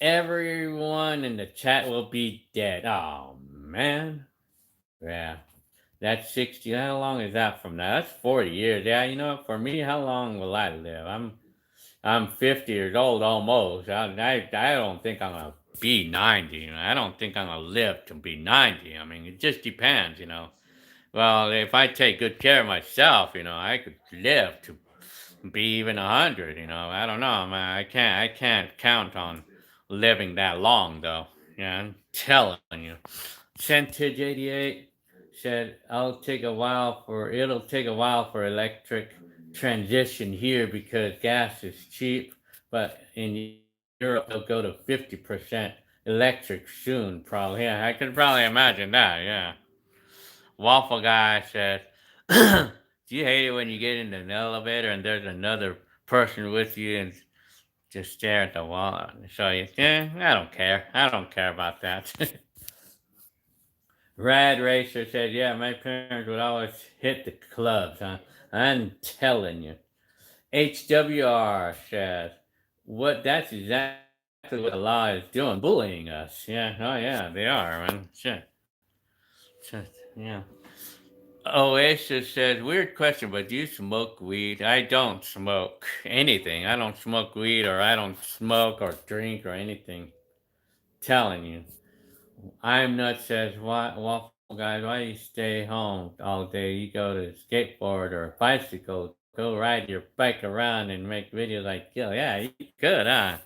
Everyone in the chat will be dead. Oh man. Yeah. That's 60. How long is that from now? That's 40 years. Yeah, you know, for me, how long will I live? I'm 50 years old almost. I don't think I'm gonna be 90. You know? I don't think I'm gonna live to be 90. I mean, it just depends, you know. Well, if I take good care of myself, you know, I could live to be even 100. You know, I don't know. Man, I can't count on living that long though. Yeah, I'm telling you. Centage 88 said it'll take a while for electric transition here because gas is cheap, but in Europe they'll go to 50% electric soon, probably. Yeah, I can probably imagine that, yeah. Waffle Guy said, do you hate it when you get in an elevator and there's another person with you and just stare at the wall? So, yeah, I don't care. I don't care about that. Rad Racer said, yeah, my parents would always hit the clubs, huh? I'm telling you. HWR says, what? That's exactly what the law is doing, bullying us. Yeah, oh yeah, they are, man. Shit. Yeah. Oasis says, weird question, but do you smoke weed? I don't smoke anything. I don't smoke weed, or I don't smoke or drink or anything. Telling you. I'm nuts says, why, Waffle Guys, why you stay home all day? You go to skateboard or bicycle, go ride your bike around and make videos like you. Yeah, you could, huh?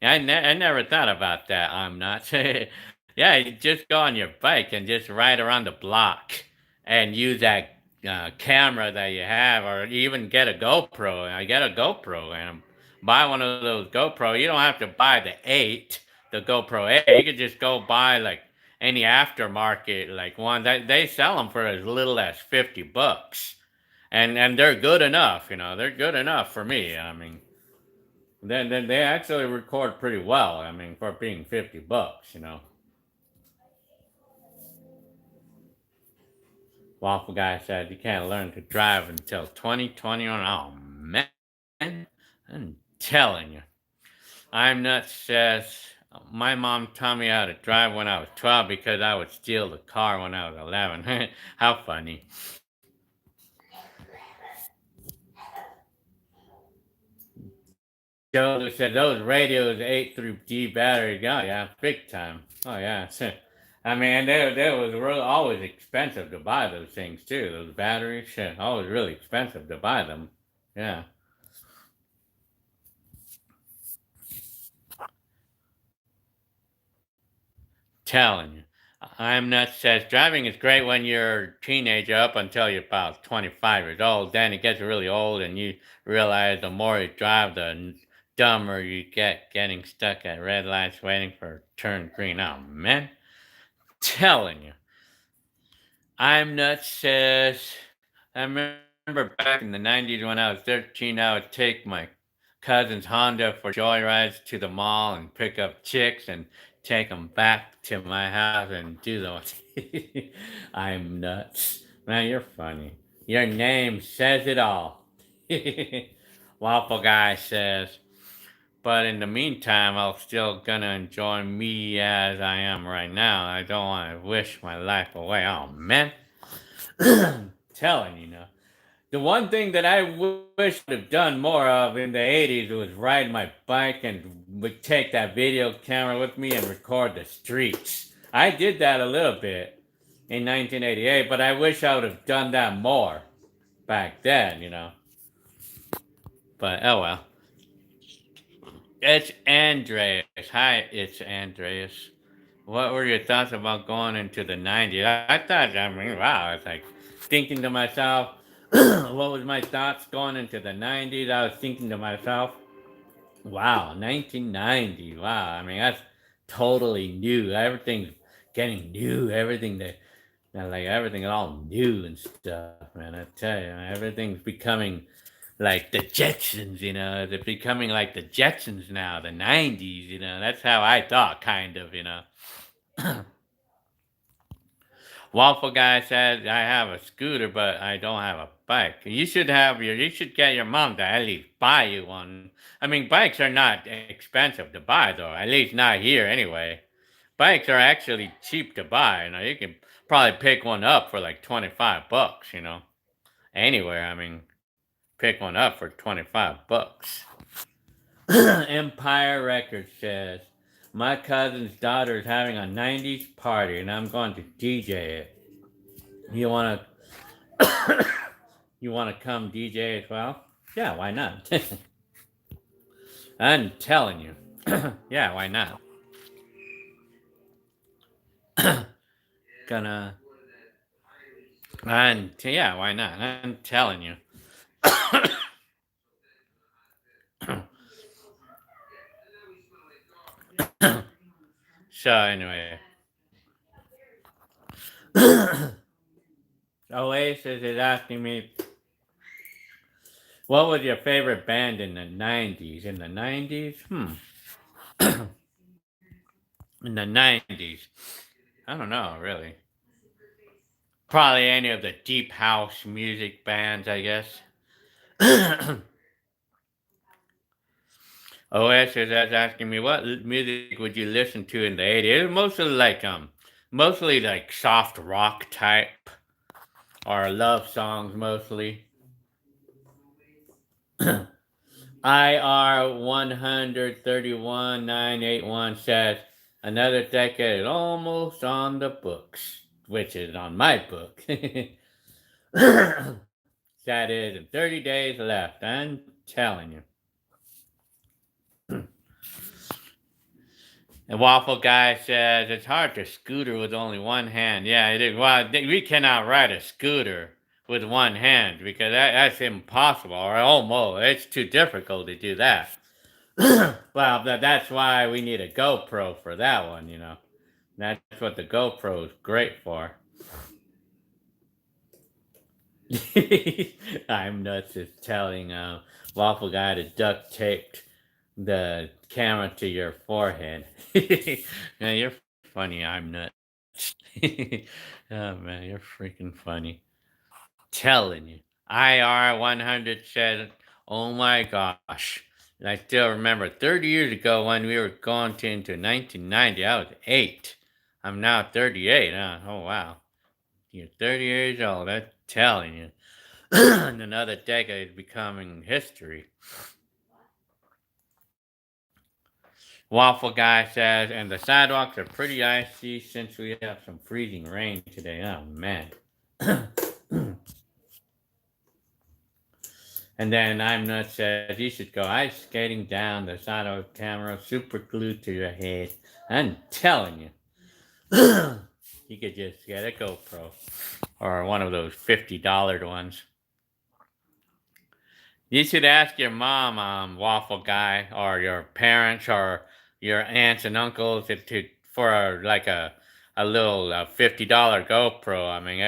I never thought about that. I'm not. Yeah, you just go on your bike and just ride around the block and use that camera that you have, or even get a GoPro. I get a GoPro and buy one of those GoPro. You don't have to buy the GoPro 8. You could just go buy like any aftermarket like one. They sell them for as little as $50, and they're good enough. They're good enough for me. I mean. Then they actually record pretty well. I mean, for being $50. Waffle Guy said you can't learn to drive until 2021. Oh man, I'm telling you. I'm nuts says my mom taught me how to drive when I was 12 because I would steal the car when I was 11. How funny. Joe said those radios 8 through D batteries. Oh yeah, big time. Oh yeah. I mean, they was really always expensive to buy those things too. Those batteries, shit, always really expensive to buy them. Yeah. Telling you. I'm nuts says driving is great when you're a teenager up until you're about 25 years old. Then it gets really old and you realize the more you drive, the dumber you get getting stuck at red lights waiting for a turn green. Oh man. Telling you. I'm nuts says I remember back in the 90s when I was 13, I would take my cousin's Honda for joyrides to the mall and pick up chicks and take them back to my house and do those. I'm nuts. Man, you're funny. Your name says it all. Waffle Guy says, but in the meantime, I'm still gonna enjoy me as I am right now. I don't want to wish my life away. Oh, man. Telling you now. The one thing that I wish I'd have done more of in the 80s was ride my bike and would take that video camera with me and record the streets. I did that a little bit in 1988, but I wish I would have done that more back then. But oh well. It's Andreas. Hi, it's Andreas. What were your thoughts about going into the 90s? I thought, I mean, wow, it's like thinking to myself, what was my thoughts going into the 90s? I was thinking to myself, wow, 1990, wow. I mean, that's totally new. Everything's getting new. Everything like everything is all new and stuff, man. I tell you, everything's becoming like the Jetsons. They're becoming like the Jetsons now, the 90s. That's how I thought, kind of. Waffle Guy said, I have a scooter, but I don't have a bike. You should get your mom to at least buy you one. I mean, bikes are not expensive to buy, though. At least not here, anyway. Bikes are actually cheap to buy. You can probably pick one up for like $25, Anywhere, I mean, pick one up for $25. Empire Records says, my cousin's daughter is having a 90s party and I'm going to DJ it. You wanna come DJ as well? Yeah, why not? I'm telling you. Yeah, why not? Yeah, why not? I'm telling you. So anyway. Oasis is asking me, what was your favorite band in the 90s? In the 90s? In the 90s. I don't know, really. Probably any of the deep house music bands, I guess. OS is asking me what music would you listen to in the 80s? Mostly like soft rock type or love songs mostly. IR 131981 says another decade almost on the books, which is on my book. That is 30 days left. I'm telling you. And Waffle Guy says it's hard to scooter with only one hand. Yeah, it is. Well, we cannot ride a scooter with one hand because that's impossible, or almost. It's too difficult to do that. Well, that's why we need a GoPro for that one, you know. That's what the GoPro is great for. I'm nuts is telling Waffle Guy to duct tape the camera to your forehead. Man, you're funny. I'm nuts. Oh man, you're freaking funny. Telling you. IR 100 said, "Oh my gosh." And I still remember 30 years ago when we were going into 1990. I was 8. I'm now 38. Huh? Oh wow. You're 30 years old. I'm telling you. And another decade is becoming history. Waffle Guy says, and the sidewalks are pretty icy since we have some freezing rain today. Oh, man. And then I'm Nuts says, you should go ice skating down the sidewalk camera, super glued to your head. I'm telling you. You could just get a GoPro or one of those $50 ones. You should ask your mom, Waffle Guy, or your parents, or your aunts and uncles for a little $50 GoPro. I mean,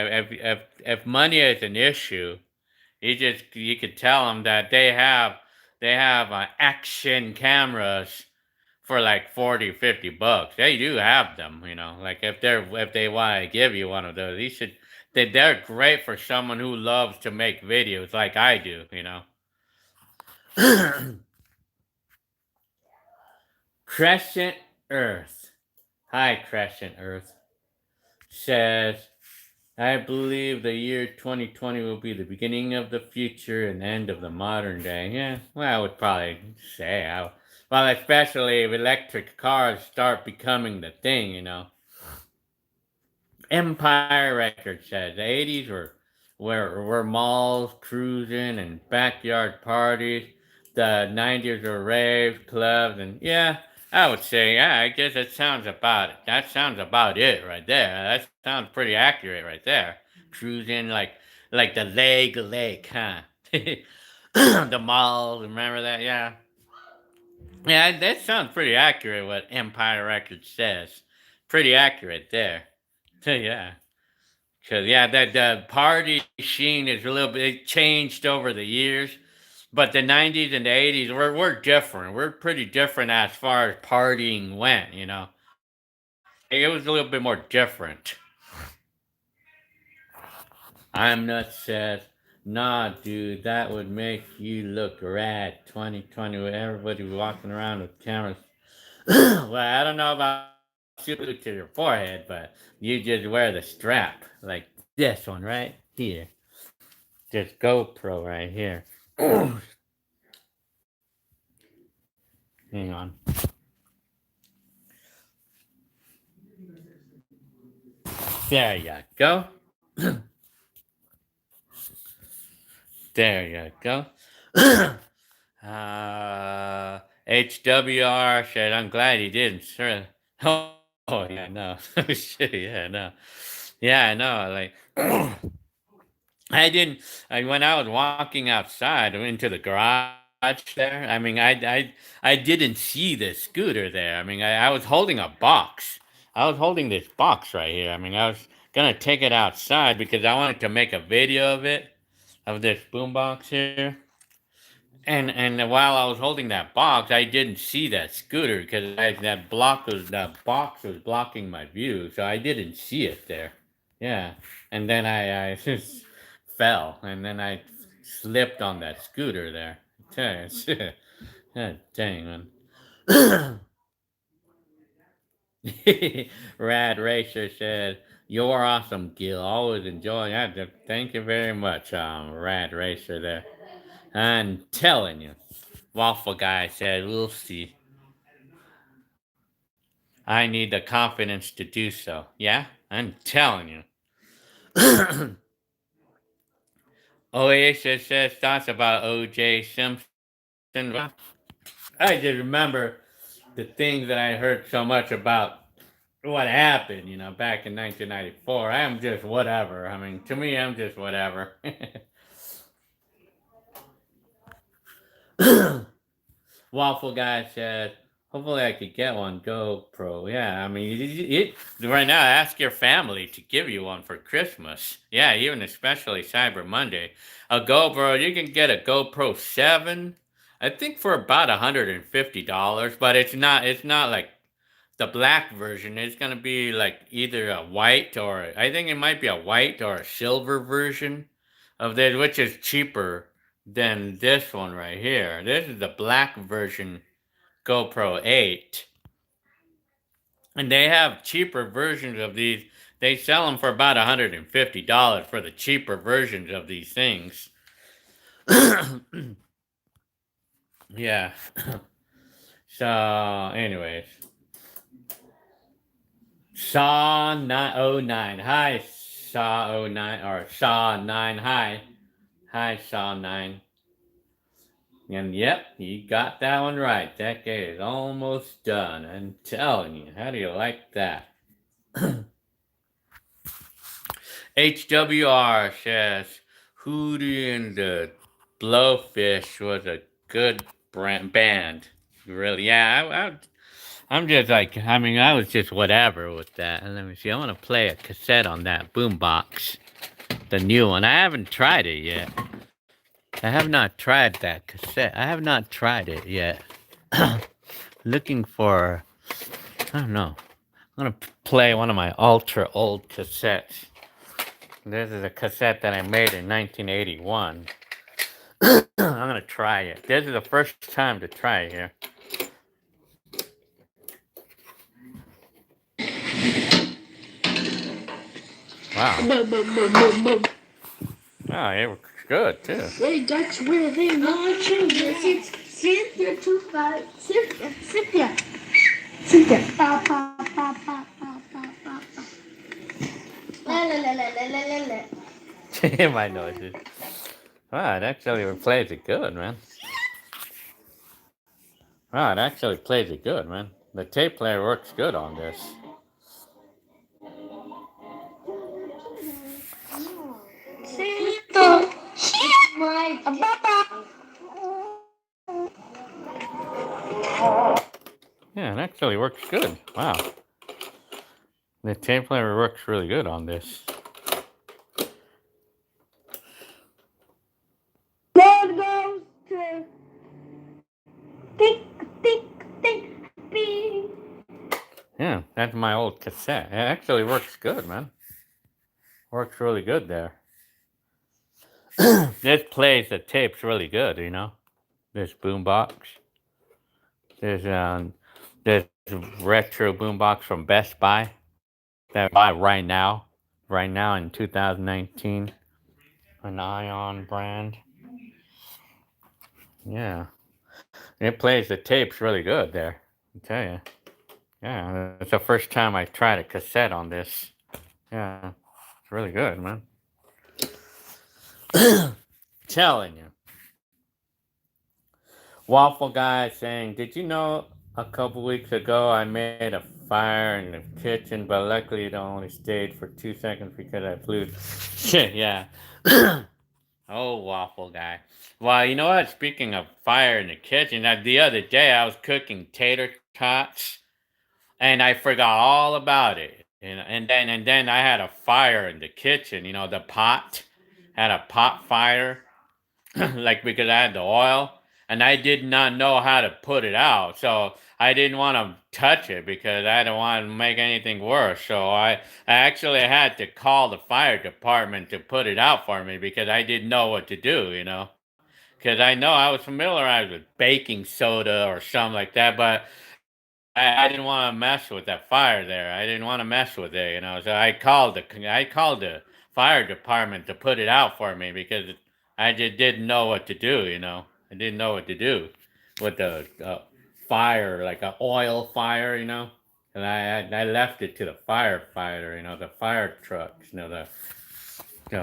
if money is an issue, you could tell them that they have action cameras for like 40, $50. They do have them, you know. Like if they want to give you one of those, they're great for someone who loves to make videos like I do, you know. Crescent Earth. Hi, Crescent Earth. Says, I believe the year 2020 will be the beginning of the future and end of the modern day. Yeah, well, I would probably say, well, especially if electric cars start becoming the thing, you know. Empire Records says the 80s were malls, cruising, and backyard parties. The 90s were raves, clubs, and yeah, I would say, yeah, I guess that sounds about it. That sounds about it right there. That sounds pretty accurate right there. Cruising like the lake, huh? The malls, remember that? Yeah. Yeah, that sounds pretty accurate what Empire Records says. Pretty accurate there. Yeah. Cause yeah, that the party scene is a little bit changed over the years, but the '90s and the '80s we're different. We're pretty different as far as partying went. You know, it was a little bit more different. I'm Nuts says, nah, dude, that would make you look rad. 2020 with everybody walking around with cameras. Well, I don't know about shoot to your forehead, but you just wear the strap like this one right here. This GoPro right here. Hang on. There you go. There you go. HWR said, I'm glad he didn't. Sure. Oh yeah, no. Shit, yeah, no. Yeah, I know. Like, I didn't. When I was walking outside into the garage there, I mean, I didn't see the scooter there. I mean, I was holding a box. I was holding this box right here. I mean, I was gonna take it outside because I wanted to make a video of it, of this boombox here. And while I was holding that box, I didn't see that scooter because that box was blocking my view, so I didn't see it there. Yeah. And then I just fell, and then I slipped on that scooter there. I tell you, God dang, man. Rad Racer said, "You're awesome, Gil. Always enjoying that. Thank you very much, Rad Racer there. I'm telling you." Waffle Guy said, "We'll see. I need the confidence to do so." Yeah, I'm telling you. Oasis says thoughts about O.J. Simpson. Well, I just remember the things that I heard so much about what happened, back in 1994. I'm just whatever. I mean, to me, I'm just whatever. Waffle Guy said, hopefully I could get one GoPro. Yeah, I mean, right now, ask your family to give you one for Christmas. Yeah, even especially Cyber Monday. A GoPro, you can get a GoPro 7, I think for about $150, but it's not like the black version. Is going to be like either a white or I think it might be a white or a silver version of this, which is cheaper than this one right here. This is the black version GoPro 8. And they have cheaper versions of these. They sell them for about $150 for the cheaper versions of these things. Yeah. So, anyways. Saw909. Hi, Saw09. Or Saw9. Hi. Hi, Saw9. And yep, you got that one right. That game is almost done. I'm telling you. How do you like that? HWR says Hootie and the Blowfish was a good band. Really? Yeah, I'm just like, I mean, I was just whatever with that. And let me see, I want to play a cassette on that boombox, the new one. I haven't tried it yet. I have not tried that cassette. I have not tried it yet. Looking for, I don't know. I'm going to play one of my ultra old cassettes. This is a cassette that I made in 1981. I'm going to try it. This is the first time to try it here. Wow. Oh, it was good too. That's where they want to change it. Cynthia 25. Cynthia. Pa, pa, pa, pa, pa, pa, pa, pa. La, la, la, la, la, la, la. My noises. Wow, it actually plays it good, man. Wow, it actually plays it good, man. The tape player works good on this. Santa. It's my papa. Yeah, it actually works good. Wow. The tape player works really good on this. God goes to tick, tick, tick, beep. Yeah, that's my old cassette. It actually works good, man. Works really good there. This plays the tapes really good, This boombox. There's retro boombox from Best Buy that I buy right now in 2019. An Ion brand. Yeah. It plays the tapes really good there. I tell you. Yeah, it's the first time I tried a cassette on this. Yeah, it's really good, man. Telling you. Waffle Guy saying, did you know a couple weeks ago I made a fire in the kitchen, but luckily it only stayed for 2 seconds because I flew. Shit, yeah. Oh, Waffle Guy. Well, you know what? Speaking of fire in the kitchen, the other day I was cooking tater tots, and I forgot all about it. And then I had a fire in the kitchen. The pot had a pot fire, like because I had the oil, and I did not know how to put it out. So I didn't want to touch it because I don't want to make anything worse. So I actually had to call the fire department to put it out for me because I didn't know what to do, you know. Because I know I was familiarized with baking soda or something like that, but I didn't want to mess with that fire there. I didn't want to mess with it, you know. So I called the fire department to put it out for me because I just didn't know what to do, you know. I didn't know what to do with the fire, like an oil fire, you know. And I left it to the firefighter, you know, the fire trucks, you know, the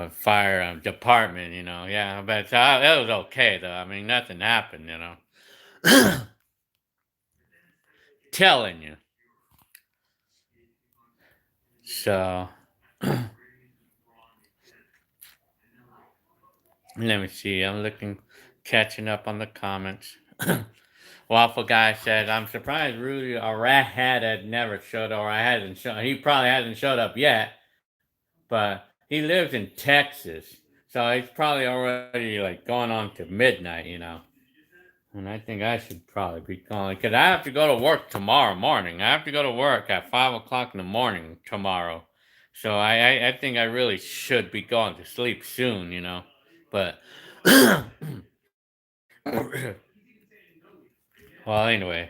fire department, you know. Yeah, but it was okay though. I mean, nothing happened, you know. Telling you. So let me see. I'm looking, catching up on the comments. Waffle guy says, "I'm surprised Rudy or Rat Hat had never showed up, or I hasn't shown. He probably hasn't showed up yet, but he lives in Texas, so he's probably already like going on to midnight, you know." And I think I should probably be calling because I have to go to work tomorrow morning. I have to go to work at 5 o'clock in the morning tomorrow, so I think I really should be going to sleep soon, you know. But well, anyway,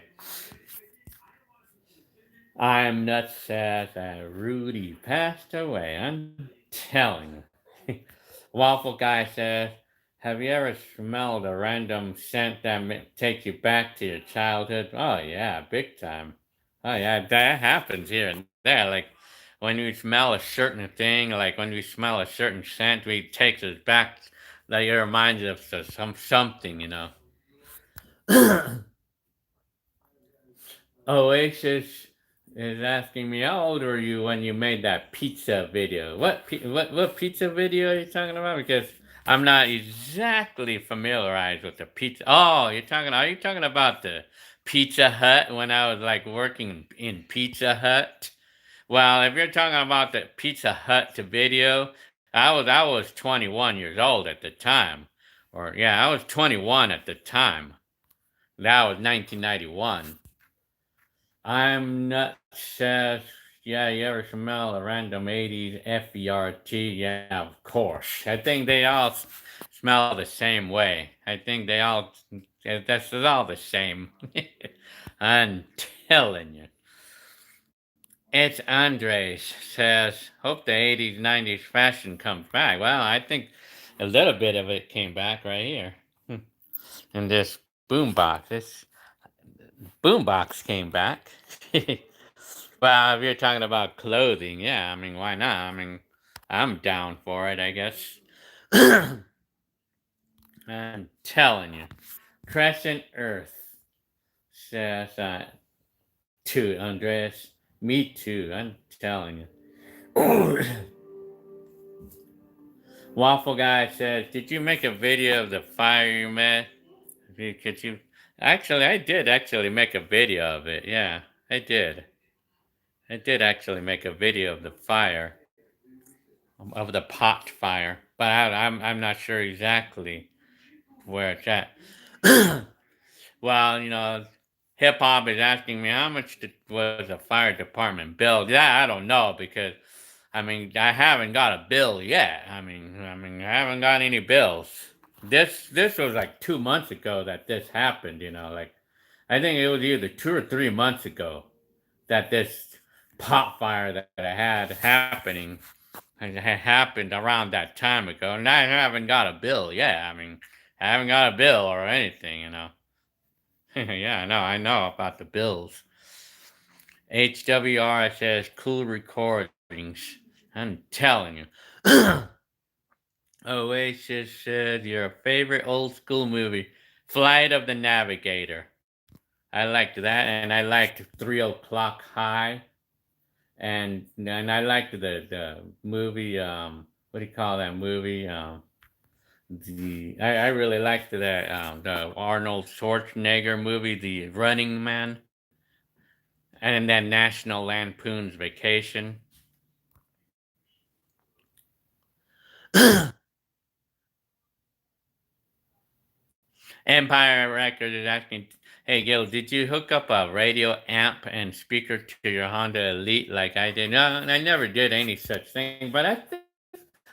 I'm not sad that Rudy passed away. I'm telling you. Waffle guy says, "Have you ever smelled a random scent that takes you back to your childhood?" Oh yeah, big time. Oh yeah, that happens here and there. Like when you smell a certain thing, like when we smell a certain scent, it takes us back. Like it reminds us of something, you know. Oasis is asking me, how old were you when you made that pizza video? What pizza video are you talking about? Because I'm not exactly familiarized with the pizza. Oh, are you talking about the Pizza Hut when I was like working in Pizza Hut? Well, if you're talking about the Pizza Hut video, I was 21 years old at the time. Or yeah, I was 21 at the time. That was 1991. I'm not says, yeah, you ever smell a random 80s FERT? Yeah, of course. I think they all smell the same way. I think they all, that's all the same. I'm telling you. It's Andres says, hope the 80s, 90s fashion comes back. Well, I think a little bit of it came back right here. In this boombox. This boombox came back. Well, if you're talking about clothing, yeah, I mean, why not? I mean, I'm down for it, I guess. I'm telling you. Crescent Earth says, too, Andreas. Me too, I'm telling you. Waffle Guy says, did you make a video of the fire you met? Could you? Actually, I did actually make a video of it. Yeah, I did. I did actually make a video of the fire, of the pot fire, but I'm not sure exactly where it's at. Well, you know, hip hop is asking me how much was the fire department bill. Yeah, I don't know because I mean I haven't got a bill yet. I haven't got any bills. This was like 2 months ago that this happened. You know, like I think it was either 2 or 3 months ago that this pot fire that I had happening. It had happened around that time ago, and I haven't got a bill yet. I mean, I haven't got a bill or anything, you know. Yeah, I know about the bills. HWR says cool recordings. I'm telling you. Oasis said your favorite old school movie, Flight of the Navigator. I liked that, and I liked 3 o'clock High. And I liked the movie. What do you call that movie? I really liked that the Arnold Schwarzenegger movie, The Running Man, and then National Lampoon's Vacation. Empire Records is asking, "Hey Gil, did you hook up a radio amp and speaker to your Honda Elite like I did?" No, I never did any such thing, but I think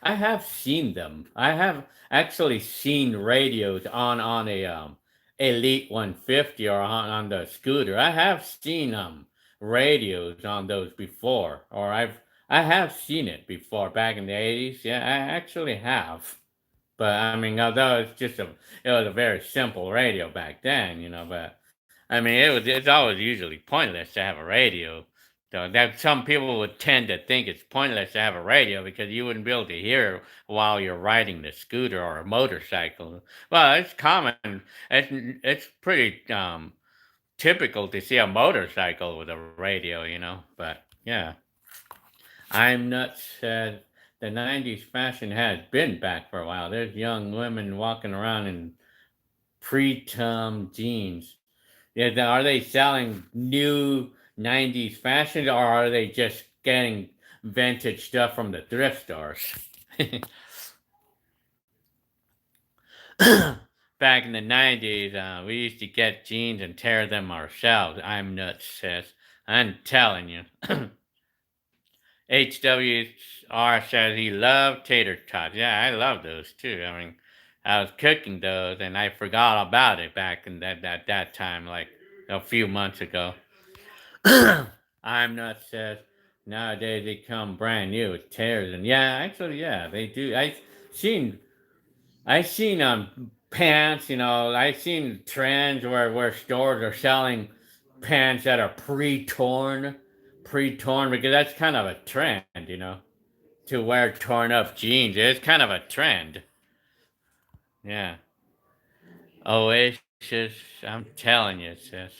I have seen them. I have actually seen radios on a Elite 150 or on the scooter. I have seen radios on those before, or I have seen it before back in the 80s. Yeah, I actually have. But I mean, although it was a very simple radio back then, but I mean, it's always usually pointless to have a radio. So that some people would tend to think it's pointless to have a radio because you wouldn't be able to hear while you're riding the scooter or a motorcycle. Well, it's common. It's pretty typical to see a motorcycle with a radio, But yeah, I'm nuts. Said the '90s fashion has been back for a while. There's young women walking around in pre-tum jeans. Yeah, are they selling new '90s fashion, or are they just getting vintage stuff from the thrift stores? Back in the '90s, we used to get jeans and tear them ourselves. I'm nuts, sis. I'm telling you. HWR says he loved tater tots. Yeah, I love those too. I mean, I was cooking those and I forgot about it back in that time, like a few months ago. I'm not says nowadays they come brand new with tears and yeah, actually yeah, they do. I seen pants, I seen trends where stores are selling pants that are pre-torn because that's kind of a trend, to wear torn up jeans. It's kind of a trend. Yeah. Oasis, I'm telling you, sis.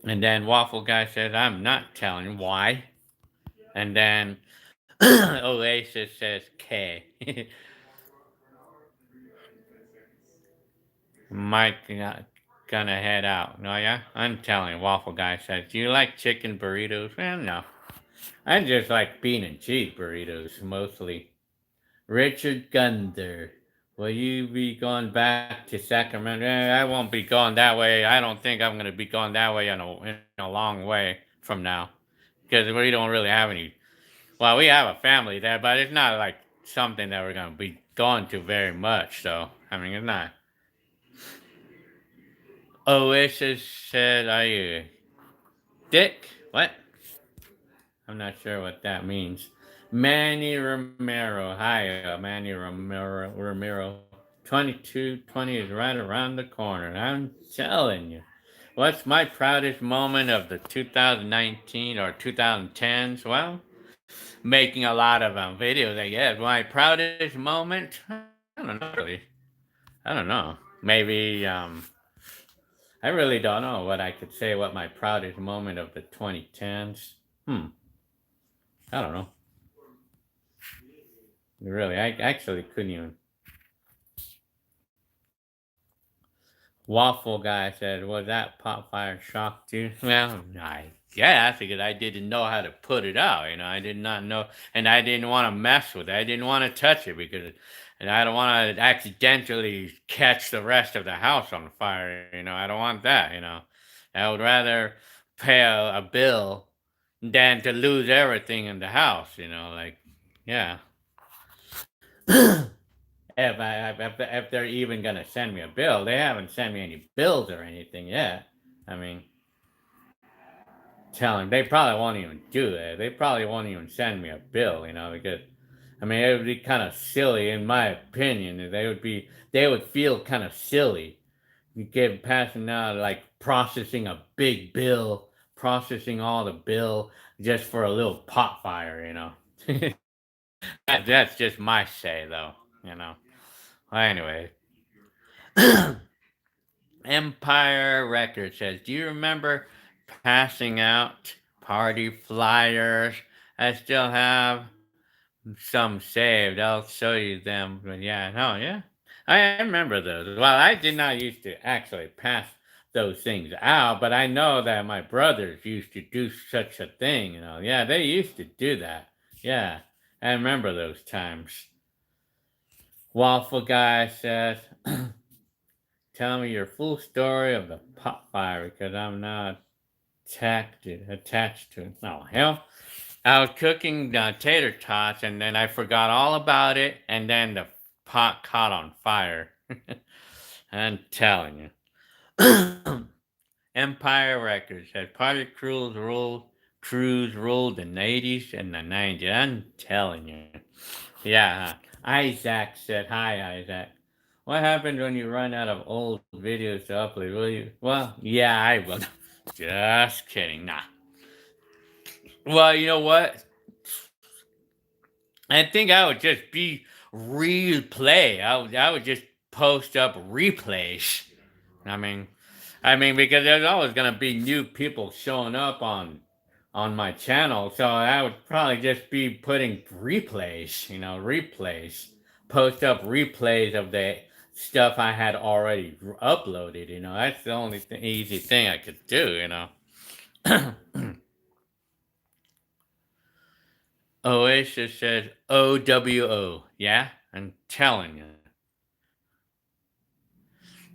And then Waffle Guy says, I'm not telling you why. And then Oasis says K. Mike gonna head out. No, yeah? I'm telling you, Waffle Guy says, do you like chicken burritos? Well, no. I just like bean and cheese burritos, mostly. Richard Gunther, will you be going back to Sacramento? I won't be going that way. I don't think I'm going to be going that way in a long way from now. Because we don't really have any. Well, we have a family there, but it's not like something that we're going to be going to very much. So, I mean, it's not. Oasis said, are you dick? What? I'm not sure what that means. Manny Romero. Hi, Manny Romero. 2220 is right around the corner. I'm telling you. What's my proudest moment of the 2019 or 2010s? Well, making a lot of videos, I guess. My proudest moment? I don't know, really. I don't know. Maybe, I really don't know what I could say what my proudest moment of the 2010s. I don't know. Really, I actually couldn't even. Waffle Guy said, was that pop fire shocked you? Well, I guess because I didn't know how to put it out. I did not know, and I didn't want to mess with it. I didn't want to touch it because, and I don't want to accidentally catch the rest of the house on fire. I don't want that. I would rather pay a bill than to lose everything in the house. Like, yeah. If they're even gonna send me a bill, they haven't sent me any bills or anything yet. I mean, tell them they probably won't even do that. They probably won't even send me a bill, because I mean it would be kind of silly, in my opinion. They would feel kind of silly, passing out like processing a big bill, processing all the bill just for a little pot fire. That's just my say, though. Well, anyway. Empire Records says, do you remember passing out party flyers? I still have some saved. I'll show you them. But yeah, no, yeah. I remember those. Well, I did not used to actually pass those things out, but I know that my brothers used to do such a thing, Yeah, they used to do that. Yeah, I remember those times. Waffle Guy says, tell me your full story of the pot fire because I'm not attached to it. No, hell. I was cooking tater tots and then I forgot all about it and then the pot caught on fire. I'm telling you. Empire Records had Party Cruise ruled in the 80s and the 90s. I'm telling you. Yeah, Isaac said, hi, Isaac. What happens when you run out of old videos to upload? Will you? Well, yeah, I will. Just kidding. Nah. Well, you know what? I think I would just be replay. I would just post up replays. I mean, because there's always gonna be new people showing up on my channel, so I would probably just be putting replays. Replays. Post up replays of the stuff I had already uploaded. That's the only easy thing I could do. Oasis says OWO. Yeah, I'm telling you.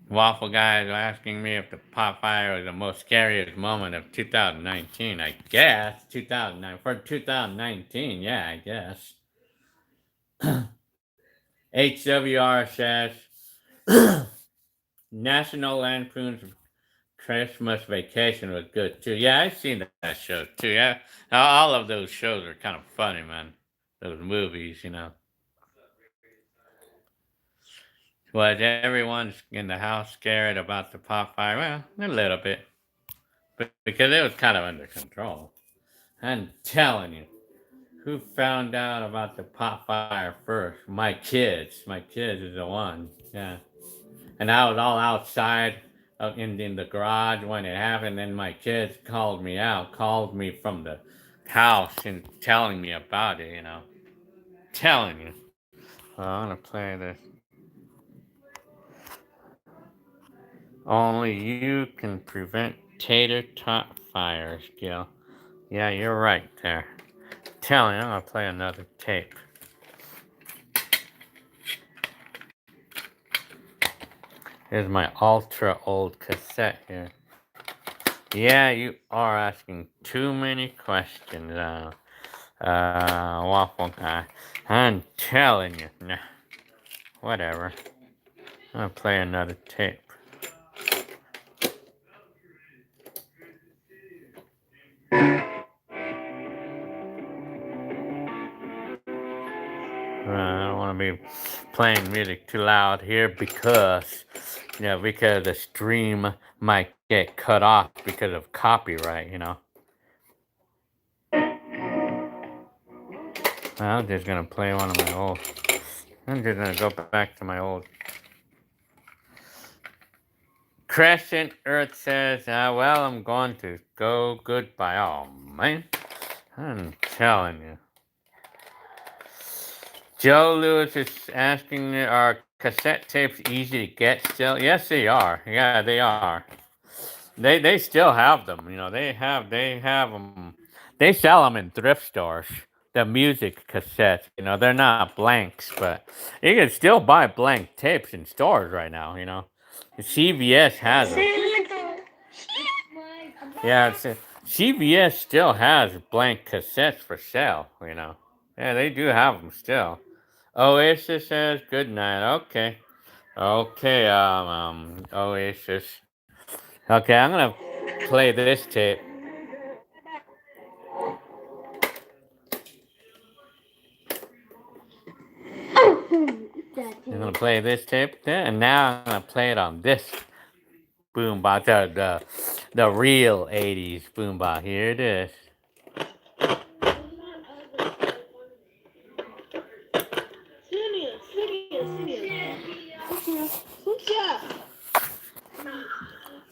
Waffle guy is asking me if the pot fire was the most scariest moment of 2019. I guess 2009 for 2019. Yeah, I guess. HWR says National Lampoon's Christmas Vacation was good too. Yeah, I've seen that show too. Yeah, all of those shows are kind of funny, man. Those movies. Was everyone in the house scared about the pot fire? Well, a little bit. But because it was kind of under control. I'm telling you, who found out about the pot fire first? My kids. My kids is the one. Yeah. And I was all outside in the garage when it happened. Then my kids called me from the house and telling me about it, Telling you. Well, I'm going to play this. Only you can prevent tater tot fires, Gil. Yeah, you're right there. Telling you, I'm gonna play another tape. Here's my ultra old cassette here. Yeah, you are asking too many questions, Waffle Guy. I'm telling you. Nah, whatever. I'm gonna play another tape. I don't want to be playing music too loud here because the stream might get cut off because of copyright, I'm just gonna play one of my old. I'm just gonna go back to my old. Crescent Earth says, well, I'm going to go goodbye. Oh, man. I'm telling you. Joe Lewis is asking, are cassette tapes easy to get still? Yes, they are. Yeah, they are. They still have them. They have them. They sell them in thrift stores. The music cassettes. They're not blanks, but you can still buy blank tapes in stores right now. CVS has them. Yeah, CVS still has blank cassettes for sale. Yeah, they do have them still. Oasis says good night. Okay. Oasis. Okay, I'm gonna play this tape. I'm gonna play this tape there, and now I'm gonna play it on this boombox, the real 80s boombox. Here it is.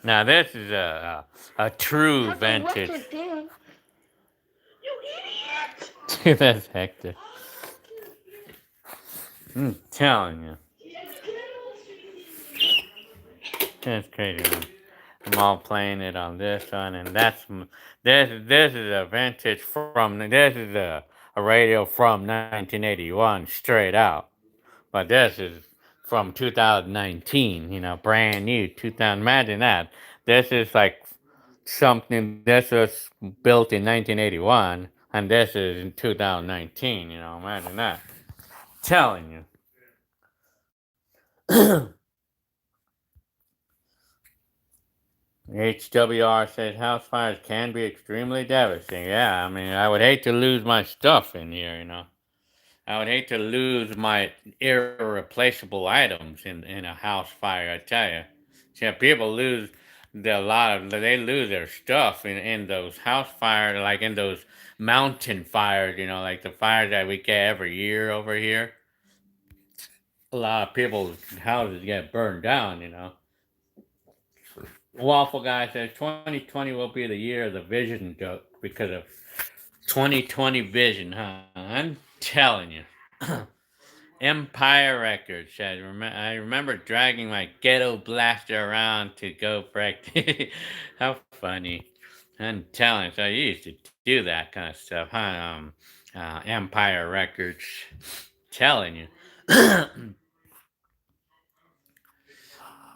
Now this is a true vintage. You idiot! That's Hector. I'm telling you. That's crazy, man. I'm all playing it on this one, and this is a vintage this is a radio from 1981 straight out. But this is from 2019, you know, brand new 2000. Imagine that. This is like something, this was built in 1981, and this is in 2019, you know, imagine that. Telling you. HWR says house fires can be extremely devastating. Yeah, I mean, I would hate to lose my stuff in here, you know. I would hate to lose my irreplaceable items in a house fire, I tell you. Yeah, people lose they lose their stuff in those house fires, like in those mountain fires, you know, like the fires that we get every year over here. A lot of people's houses get burned down, you know. Waffle Guy says 2020 will be the year of the vision joke because of 2020 vision, huh? I'm telling you. Empire Records says, I remember dragging my ghetto blaster around to go practice. How funny. I'm telling you, so you used to do that kind of stuff, huh? Empire Records. Telling you.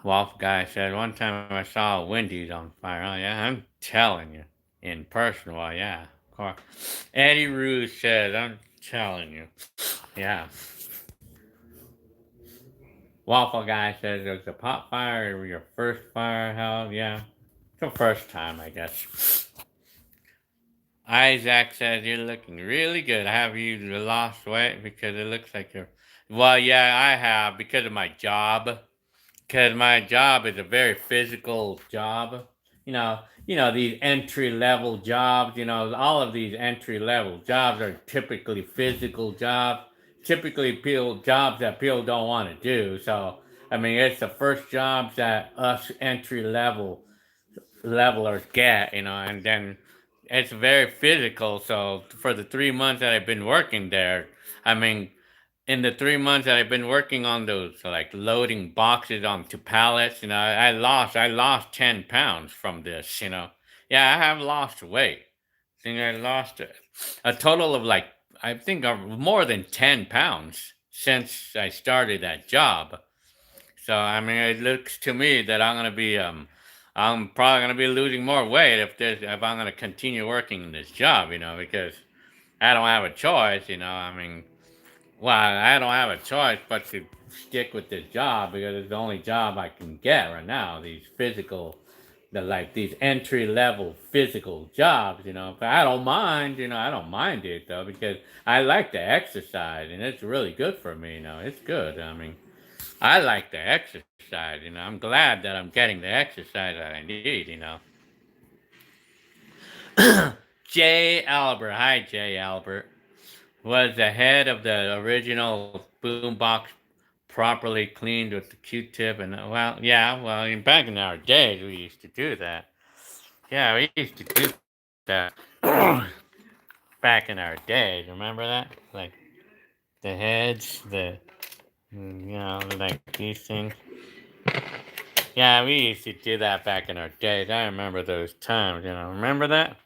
Wolf Guy said, one time I saw a Wendy's on fire. Oh, yeah, I'm telling you. In person, well, yeah, of course. Eddie Ruse says, I'm telling you. Yeah. Waffle Guy says, was the pot fire your first fire? Hell, yeah. It's the first time, I guess. Isaac says, you're looking really good. Have you lost weight? Because it looks like you're... Well, yeah, I have, because of my job. Because my job is a very physical job. These entry-level jobs, all of these entry-level jobs are typically physical jobs. Typically jobs that people don't want to do. So, I mean, it's the first jobs that us levelers get, and then it's very physical. So for the 3 months that I've been working there, I mean, in the 3 months that I've been working on those, like loading boxes onto pallets, I lost 10 pounds from this, Yeah, I have lost weight. I think I lost a total of I think more than 10 pounds since I started that job. So, I mean, it looks to me that I'm probably gonna be losing more weight if I'm gonna continue working in this job, because I don't have a choice, I mean, well, I don't have a choice but to stick with this job because it's the only job I can get right now. These entry level physical jobs, But I don't mind, I don't mind it though because I like to exercise and it's really good for me, It's good. I mean, I like to exercise, I'm glad that I'm getting the exercise that I need. Jay Albert, hi Jay Albert, was the head of the original boombox properly cleaned with the Q-tip and back in our days we used to do that. Yeah, we used to do that back in our days. Remember that? Like the heads, like these things. Yeah, we used to do that back in our days. I remember those times, Remember that?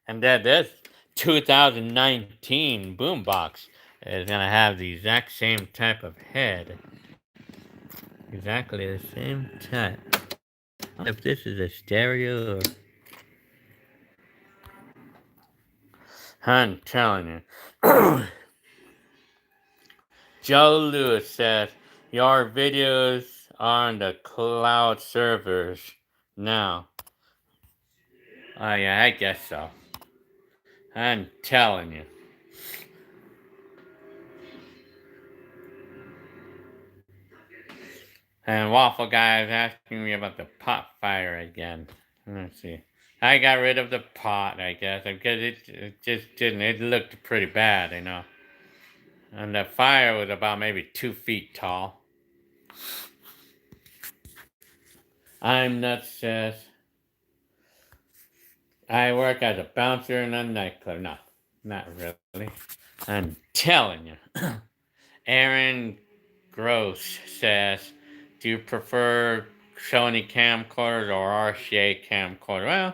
And then this 2019 boombox is gonna have the exact same type of head. Exactly the same type. I don't know if this is a stereo or... I'm telling you. Joe Lewis says, your videos are on the cloud servers now. Oh yeah, I guess so. I'm telling you. And Waffle Guy is asking me about the pot fire again. Let's see. I got rid of the pot, I guess, because it just didn't. It looked pretty bad, And the fire was about maybe 2 feet tall. I'm nuts says, I work as a bouncer in a nightclub. No, not really. I'm telling you. Aaron Gross says, do you prefer Sony camcorders or RCA camcorder?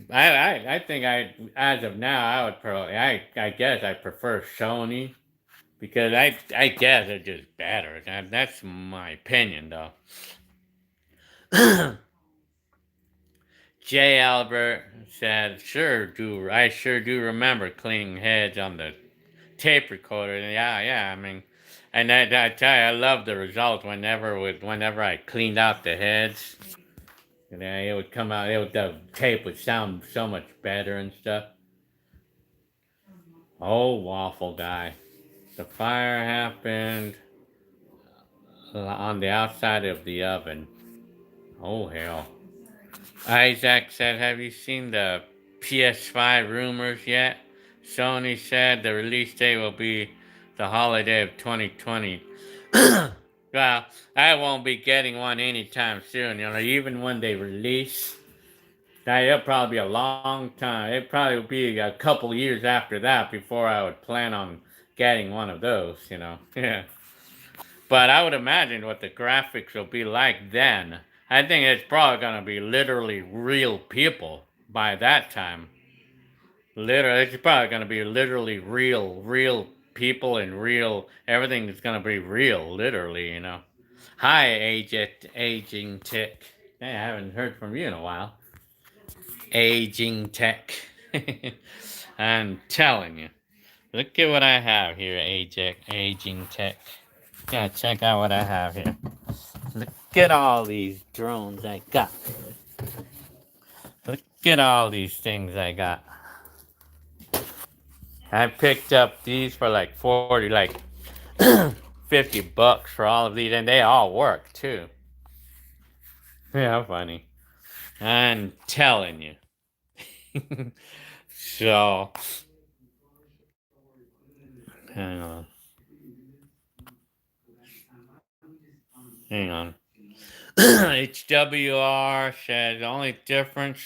Well, I think as of now, I would probably, I guess I prefer Sony because I guess it's just better. That's my opinion, though. J. Albert said, I sure do remember cleaning heads on the tape recorder. Yeah. I mean, and I tell you, I love the result whenever I cleaned out the heads. And then it would come out. The tape would sound so much better and stuff. Oh, waffle guy, the fire happened on the outside of the oven. Oh hell. Isaac said, have you seen the PS5 rumors yet? Sony said the release date will be the holiday of 2020. Well, I won't be getting one anytime soon. Even when they release, it'll probably be a long time. It'll probably be a couple years after that before I would plan on getting one of those, Yeah. But I would imagine what the graphics will be like then. I think it's probably going to be literally real people by that time. It's probably going to be literally real people and real, everything is going to be real, literally, Hi, Aging Tech. Hey, I haven't heard from you in a while. Aging Tech. I'm telling you. Look at what I have here, Aging Tech. Yeah, check out what I have here. Look at all these drones I got. Look at all these things I got. I picked up these for like 40, like $50 for all of these, and they all work too. Yeah, funny. I'm telling you. So, hang on. HWR says the only difference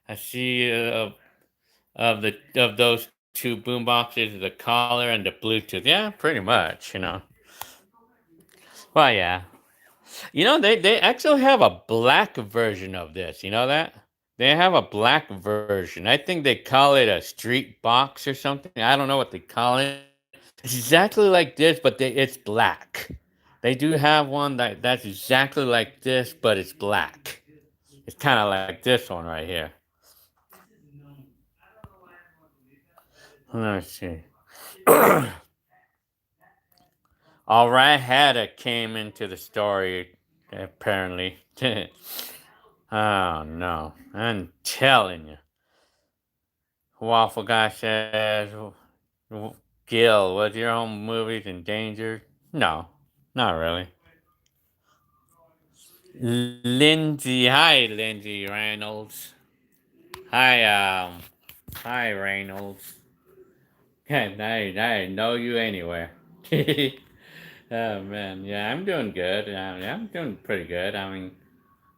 I see of those two boom boxes is the color and the Bluetooth. Yeah, pretty much, Well, yeah. They actually have a black version of this. You know that? They have a black version. I think they call it a street box or something. I don't know what they call it. It's exactly like this, but it's black. They do have one that's exactly like this, but it's black. It's kind of like this one right here. Let's see. All right, Haddock came into the story, apparently. Oh, no. I'm telling you. Waffle Guy says, Gil, was your home movies endangered? No, not really. Lindsay, hi, Lindsay Reynolds. Hi, Reynolds. I know you anywhere. Oh man, yeah, I'm doing good. I'm doing pretty good. I mean,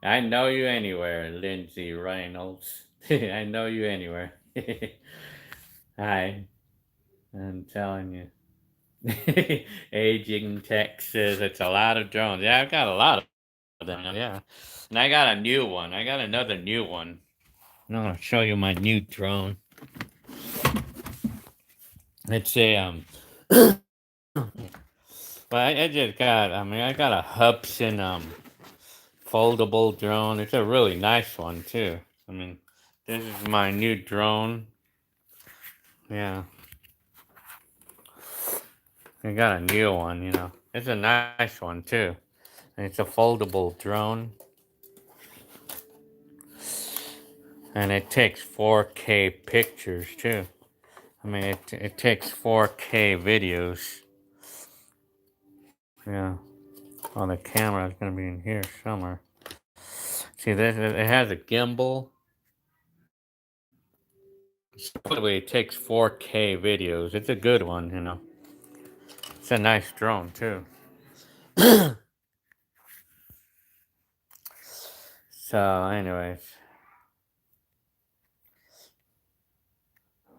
I know you anywhere, Lindsay Reynolds. I know you anywhere. Hi, I'm telling you. Aging Texas, it's a lot of drones. Yeah, I've got a lot of them. Yeah, and I got a new one. I got another new one. I'm gonna show you my new drone. It's a But I just got, I got a Hubsan foldable drone. It's a really nice one too. This is my new drone. Yeah. I got a new one, It's a nice one too. And it's a foldable drone. And it takes 4K pictures too. It takes 4K videos. Yeah. Oh, the camera is going to be in here somewhere. See, this, it has a gimbal. Supposedly, it takes 4K videos. It's a good one, It's a nice drone, too. So, anyways.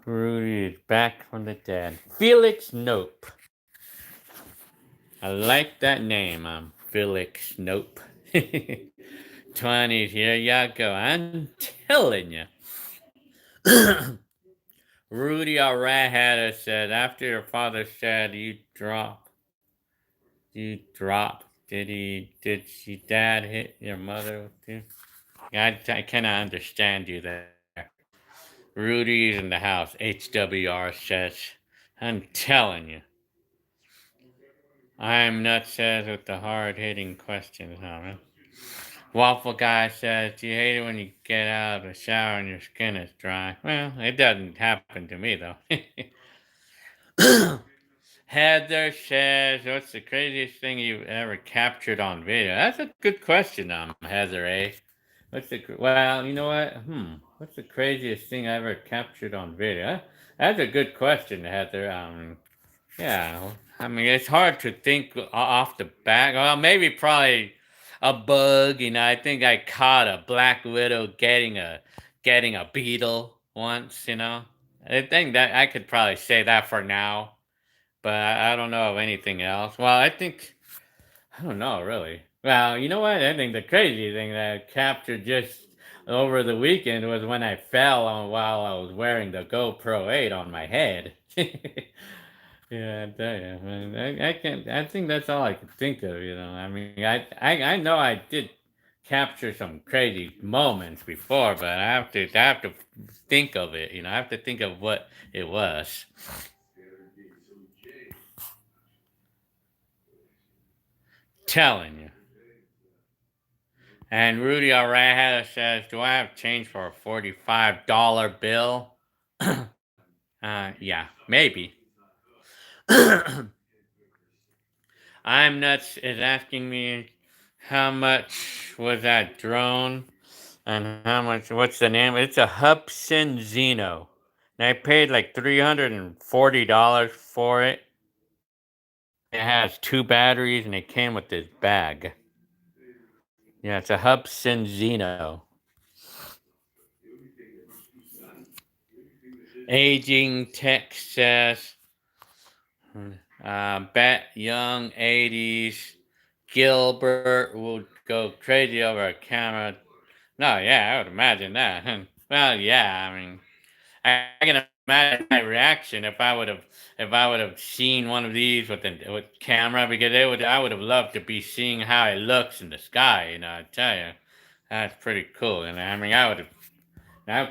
Rudy is back from the dead. Felix Nope. I like that name. I'm Felix Nope. 20s, here you go. I'm telling you. Rudy our Redheader said, after your father said you drop. Did your dad hit your mother with you? I cannot understand you there. Rudy's in the house. HWR says, I'm telling you. I'm nuts says with the hard hitting questions, huh? Waffle Guy says, do you hate it when you get out of the shower and your skin is dry? Well, it doesn't happen to me, though. Heather says, what's the craziest thing you've ever captured on video? That's a good question, Heather A. Well, you know what? What's the craziest thing I ever captured on video? That's a good question, Heather. Yeah, I mean, it's hard to think off the back. Well, maybe probably a bug. I think I caught a black widow getting a beetle once. I think that I could probably say that for now, but I don't know of anything else. Well, I don't know really. Well, you know what? I think the crazy thing that I captured just over the weekend was when I fell on while I was wearing the GoPro 8 on my head. Yeah, I tell you, man. I can't. I think that's all I can think of. I mean, I know I did capture some crazy moments before, but I have to think of it. I have to think of what it was. Telling you. And Rudy Arrejeda says, "Do I have change for a $45 bill?" Yeah, maybe. I'm nuts is asking me how much was that drone and how much, what's the name? It's a Hubsan Zeno. And I paid like $340 for it. It has 2 batteries and it came with this bag. Yeah, it's a Hubsan Zeno. Aging Texas. Bet young 80s. Gilbert will go crazy over a camera. No, yeah, I would imagine that. Well, yeah, I mean, I can imagine my reaction if I would have seen one of these with camera, because I would have loved to be seeing how it looks in the sky. I tell you, that's pretty cool. And I mean, I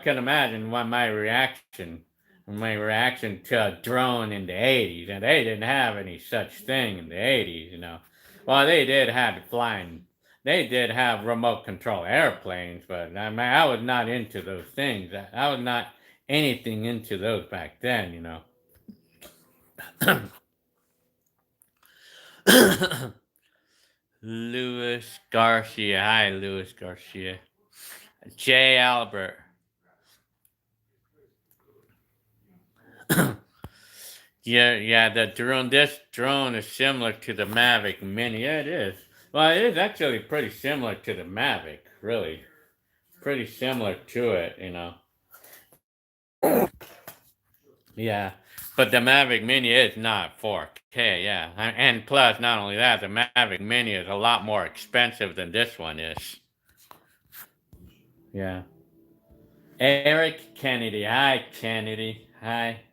can imagine my reaction to a drone in the 80s, and they didn't have any such thing in the 80s. Well, they did have remote control airplanes, but I mean, I was not into those things. I was not anything into those back then. Louis Garcia. Hi, Louis Garcia. Jay Albert. Yeah, this drone is similar to the Mavic Mini. Yeah, it is. Well, it is actually pretty similar to the Mavic, really. Pretty similar to it. Yeah, but the Mavic Mini is not 4K, yeah. And plus, not only that, the Mavic Mini is a lot more expensive than this one is. Yeah. Eric Kennedy. Hi, Kennedy. Hi.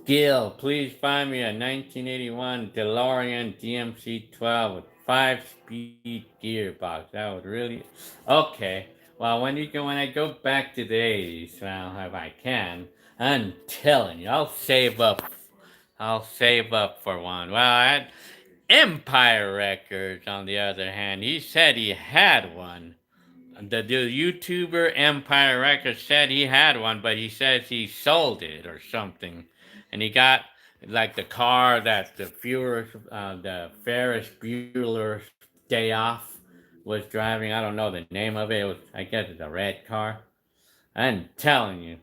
Gil, please find me a 1981 DeLorean DMC-12 with 5-speed gearbox. That would really... Okay. Well, when I go back to the 80s, well, if I can, I'm telling you, I'll save up for one. Well, Empire Records, on the other hand, he said he had one. The YouTuber Empire Records said he had one, but he says he sold it or something. And he got like the car that the Ferris Bueller's Day Off was driving. I don't know the name of it. I guess it's a red car. I'm telling you.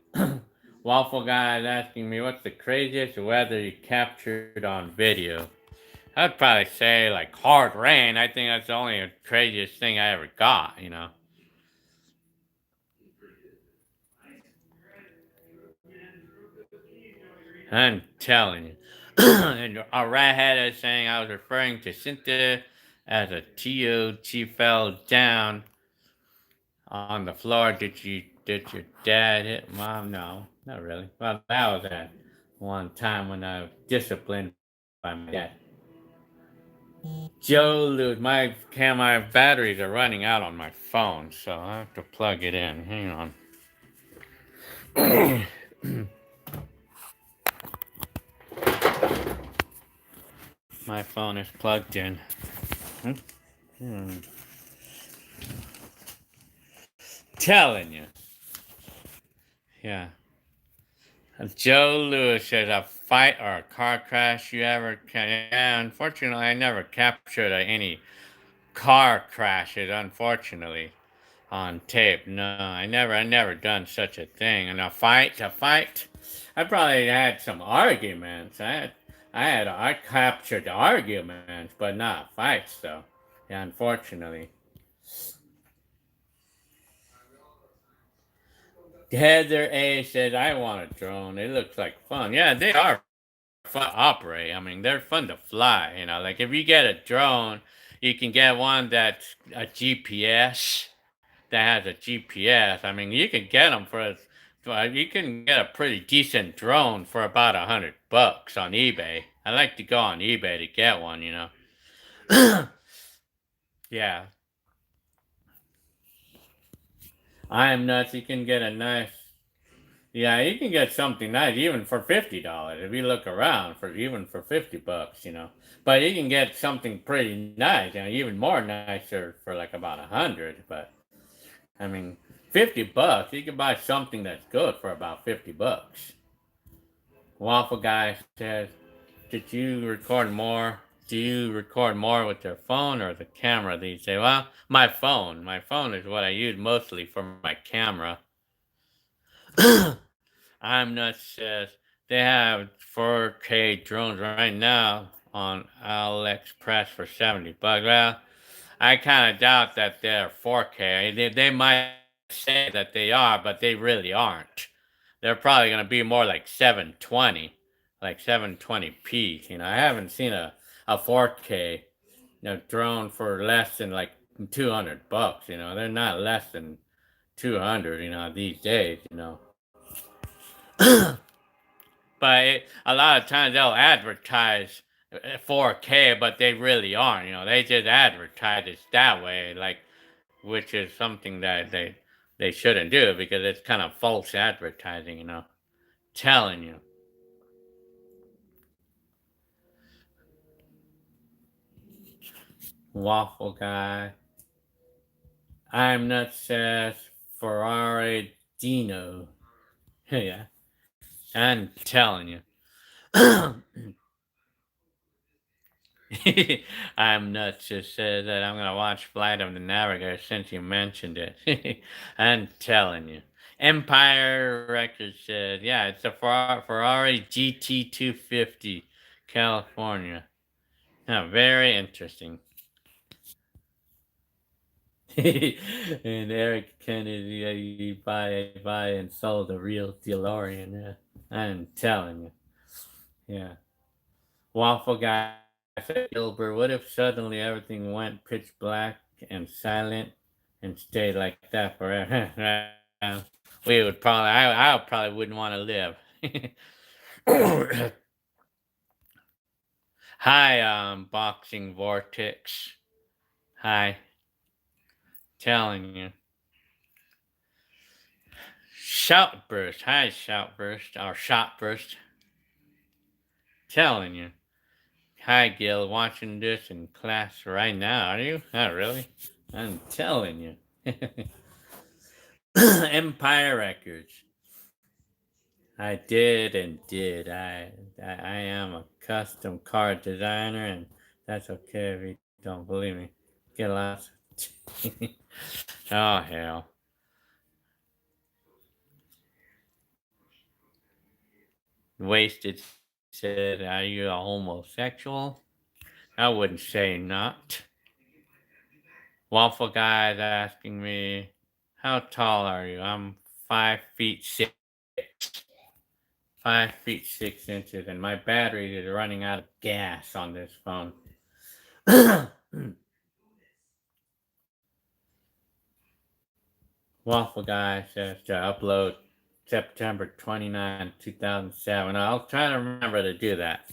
Waffle Guy is asking me, what's the craziest weather you captured on video? I'd probably say like hard rain. I think that's the only craziest thing I ever got. I'm telling you. And a redhead is saying I was referring to Cynthia as a TO. She fell down on the floor. Did she Did your dad hit mom? No, not really. Well, that was at one time when I was disciplined by my dad. Joe Lewis, my batteries are running out on my phone, so I have to plug it in. Hang on. My phone is plugged in. Telling you. Yeah. Joe Lewis says a fight or a car crash you ever can. Yeah, unfortunately, I never captured any car crashes, unfortunately, on tape. No, I never done such a thing. And a fight, I probably had some arguments. I captured arguments, but not fights, though. Yeah, unfortunately. Heather A says, I want a drone. It looks like fun. Yeah, they are fun to operate. I mean, they're fun to fly. You know, like if you get a drone, you can get one that's a GPS that has a GPS. I mean, you can get them you can get a pretty decent drone for about $100 on eBay. I like to go on eBay to get one, you know. Yeah. I am nuts. You can get a nice. Yeah, you can get something nice even for $50 if you look around for $50, you know. But you can get something pretty nice, and even more nicer for like about 100. But I mean, $50, you can buy something that's good for about $50. Waffle Guy says, "Did you record more? Do you record more with your phone or the camera these days?" Well, my phone. My phone is what I use mostly for my camera. I'm Nuts says they have 4K drones right now on AliExpress for $70. Well, I kind of doubt that they're 4K. They might say that they are, but they really aren't. They're probably going to be more like 720, like 720p. You know, I haven't seen a 4K drone for less than like $200. You know, they're not less than 200. You know, these days. You know. But a lot of times they'll advertise 4K, but they really aren't. You know, they just advertise it that way, like, which is something that they shouldn't do because it's kind of false advertising. You know, telling you. Waffle Guy. I'm Nuts says Ferrari Dino. Yeah, I'm telling you. I'm Nuts just said that I'm gonna watch Flight of the Navigator since you mentioned it. I'm telling you. Empire Records said, yeah, it's a Ferrari GT250, California. Yeah, very interesting. And Eric Kennedy, he buy and sold a real DeLorean. Yeah, I'm telling you. Yeah. Waffle Guy said, Gilbert, what if suddenly everything went pitch black and silent and stayed like that forever? We would probably, I probably wouldn't want to live. Hi, Boxing Vortex. Hi. Telling you. Shoutburst. Hi, Shoutburst. Or Shotburst. Telling you. Hi, Gil. Watching this in class right now, are you? Not really. I'm telling you. Empire Records. I did and did. I am a custom car designer, and that's okay if you don't believe me. Get lost. Oh, hell. Wasted said, are you a homosexual? I wouldn't say not. Waffle Guy is asking me, how tall are you? I'm 5'6". 5'6", and my battery is running out of gas on this phone. Waffle Guy says to upload September 29, 2007. I'll try to remember to do that.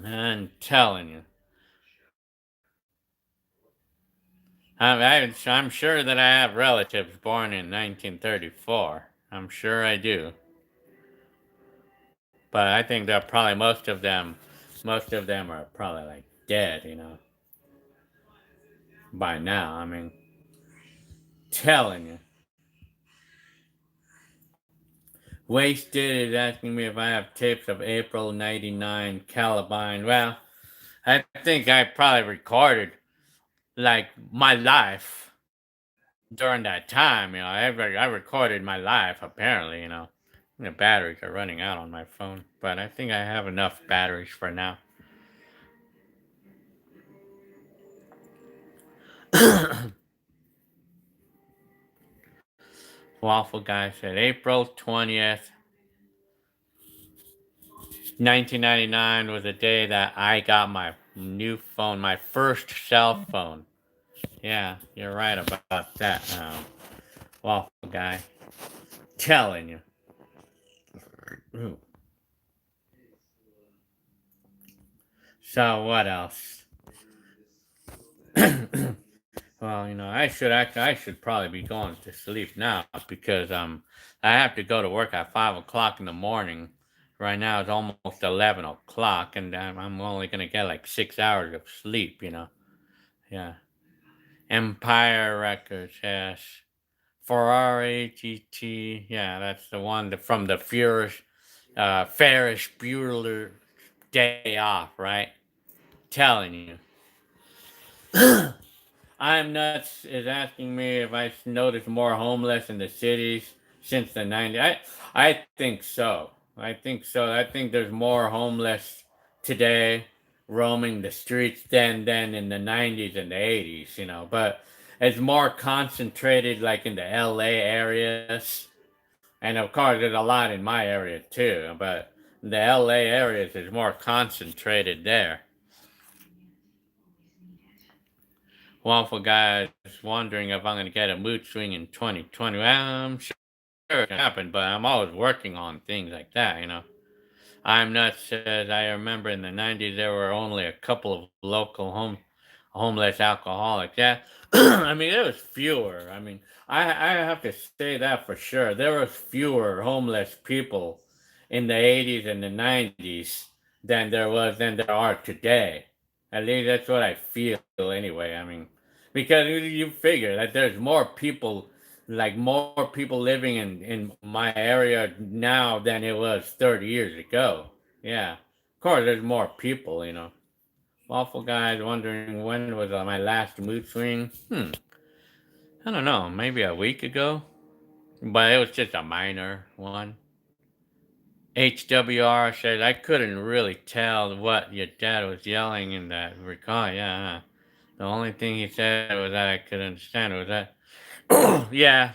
I'm telling you. I'm sure that I have relatives born in 1934. I'm sure I do. But I think that probably most of them are probably like dead, by now. I mean, telling you. Wasted is asking me if I have tapes of April 99 Columbine. Well, I think I probably recorded like my life during that time. I recorded my life apparently. The batteries are running out on my phone, but I think I have enough batteries for now. Waffle Guy said April 20th, 1999 was the day that I got my new phone, my first cell phone. Yeah, you're right about that, Waffle Guy. Telling you. Ooh. So what else? Well, I should probably be going to sleep now because I have to go to work at 5 o'clock in the morning. Right now it's almost 11 o'clock, and I'm only gonna get like 6 hours of sleep. Yeah. Empire Records, yes. Ferrari GT, yeah, that's the one from the Ferris Bueller Day Off, right? Telling you. I'm Nuts is asking me if I noticed more homeless in the cities since the 90s. I think so. I think so. I think there's more homeless today roaming the streets than in the 90s and the 80s, But it's more concentrated like in the LA areas. And of course, there's a lot in my area too. But the LA areas is more concentrated there. Waffle Guy is wondering if I'm going to get a mood swing in 2020. Well, I'm sure it can happen, but I'm always working on things like that. I'm Nuts says, I remember in the 90s there were only a couple of local homeless alcoholics. Yeah, I mean, there was fewer. I mean, I have to say that for sure. There was fewer homeless people in the 80s and the 90s than there are today. At least that's what I feel anyway. I mean, because you figure that there's more people living in my area now than it was 30 years ago. Yeah. Of course, there's more people. Waffle Guy's wondering when was my last mood swing. I don't know. Maybe a week ago. But it was just a minor one. HWR says, I couldn't really tell what your dad was yelling in that record. Yeah. The only thing he said was that I could understand was that. Yeah.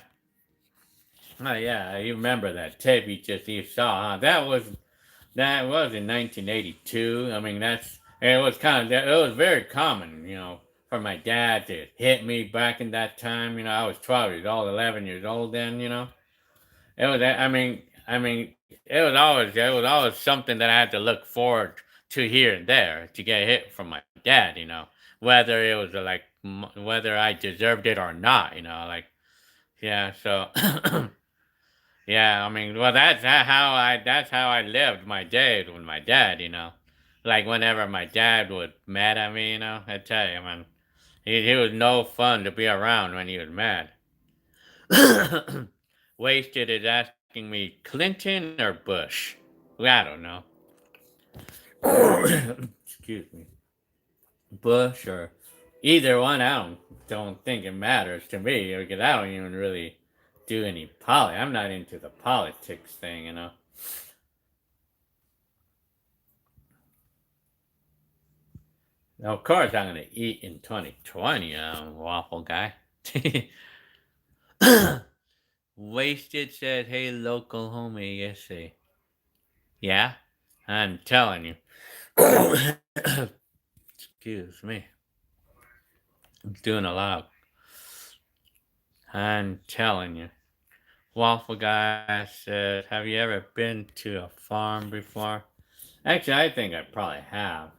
Oh, yeah. You remember that tape you saw, huh? That was in 1982. I mean, it was very common, for my dad to hit me back in that time. I was 12 years old, 11 years old then. It was, it was always something that I had to look forward to here and there to get hit from my dad. Whether it was whether I deserved it or not. Yeah, so. Yeah, I mean, well, that's how I lived my days with my dad. Like whenever my dad was mad at me, I tell you, man, he was no fun to be around when he was mad. Wasted is asking me Clinton or Bush. Well, I don't know. Excuse me. Bush or either one. I don't think it matters to me because I don't even really do any I'm not into the politics thing. Now, of course, I'm gonna eat in 2020, Waffle Guy. Wasted said, "Hey, local homie, yesterday." Yeah, I'm telling you. Excuse me. doing a lot of, I'm telling you. Waffle Guy says, have you ever been to a farm before? Actually, I think I probably have.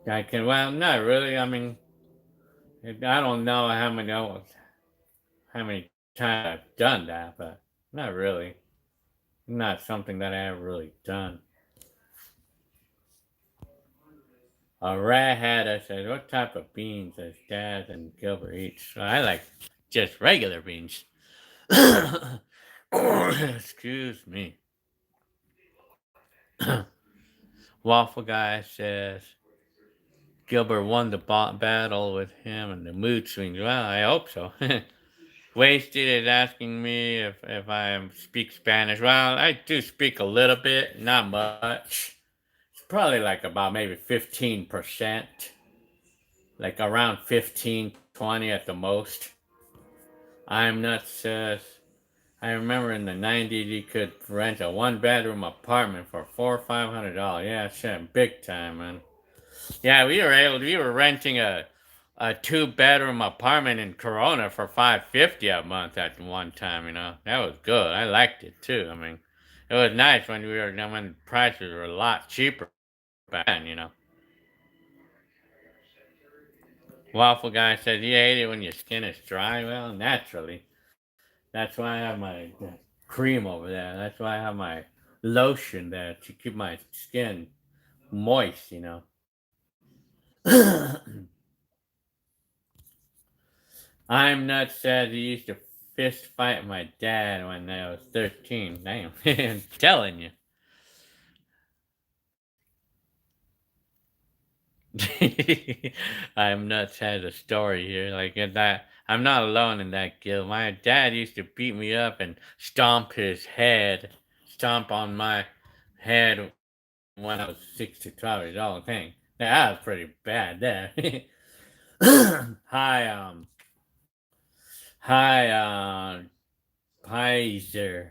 Well, not really. I mean, I don't know how many times I've done that, but not really. Not something that I have really done. A rat hatter says, what type of beans does Dad and Gilbert eat? So I like just regular beans. Excuse me. Waffle Guy says, Gilbert won the battle with him and the mood swings. Well, I hope so. Wasted is asking me if I speak Spanish. Well, I do speak a little bit, not much. It's probably like about maybe 15%. Like around 15, 20 at the most. I'm not says, I remember in the 90s you could rent a one-bedroom apartment for $400 or $500. Yeah, shit, big time, man. Yeah, we were renting a two-bedroom apartment in Corona for $550 a month at one time. That was good. I liked it too. I mean, it was nice when prices were a lot cheaper back then. Waffle Guy says you hate it when your skin is dry. Well, naturally. That's why I have my cream over there. That's why I have my lotion there to keep my skin moist. I'm not sad he used to fist fight my dad when I was 13. Damn, I'm telling you. I'm nuts has a story here like that. I'm not alone in that guilt. My dad used to beat me up and stomp on my head when I was 6 to 12 years old. Thing that was pretty bad there. Hi, Pizer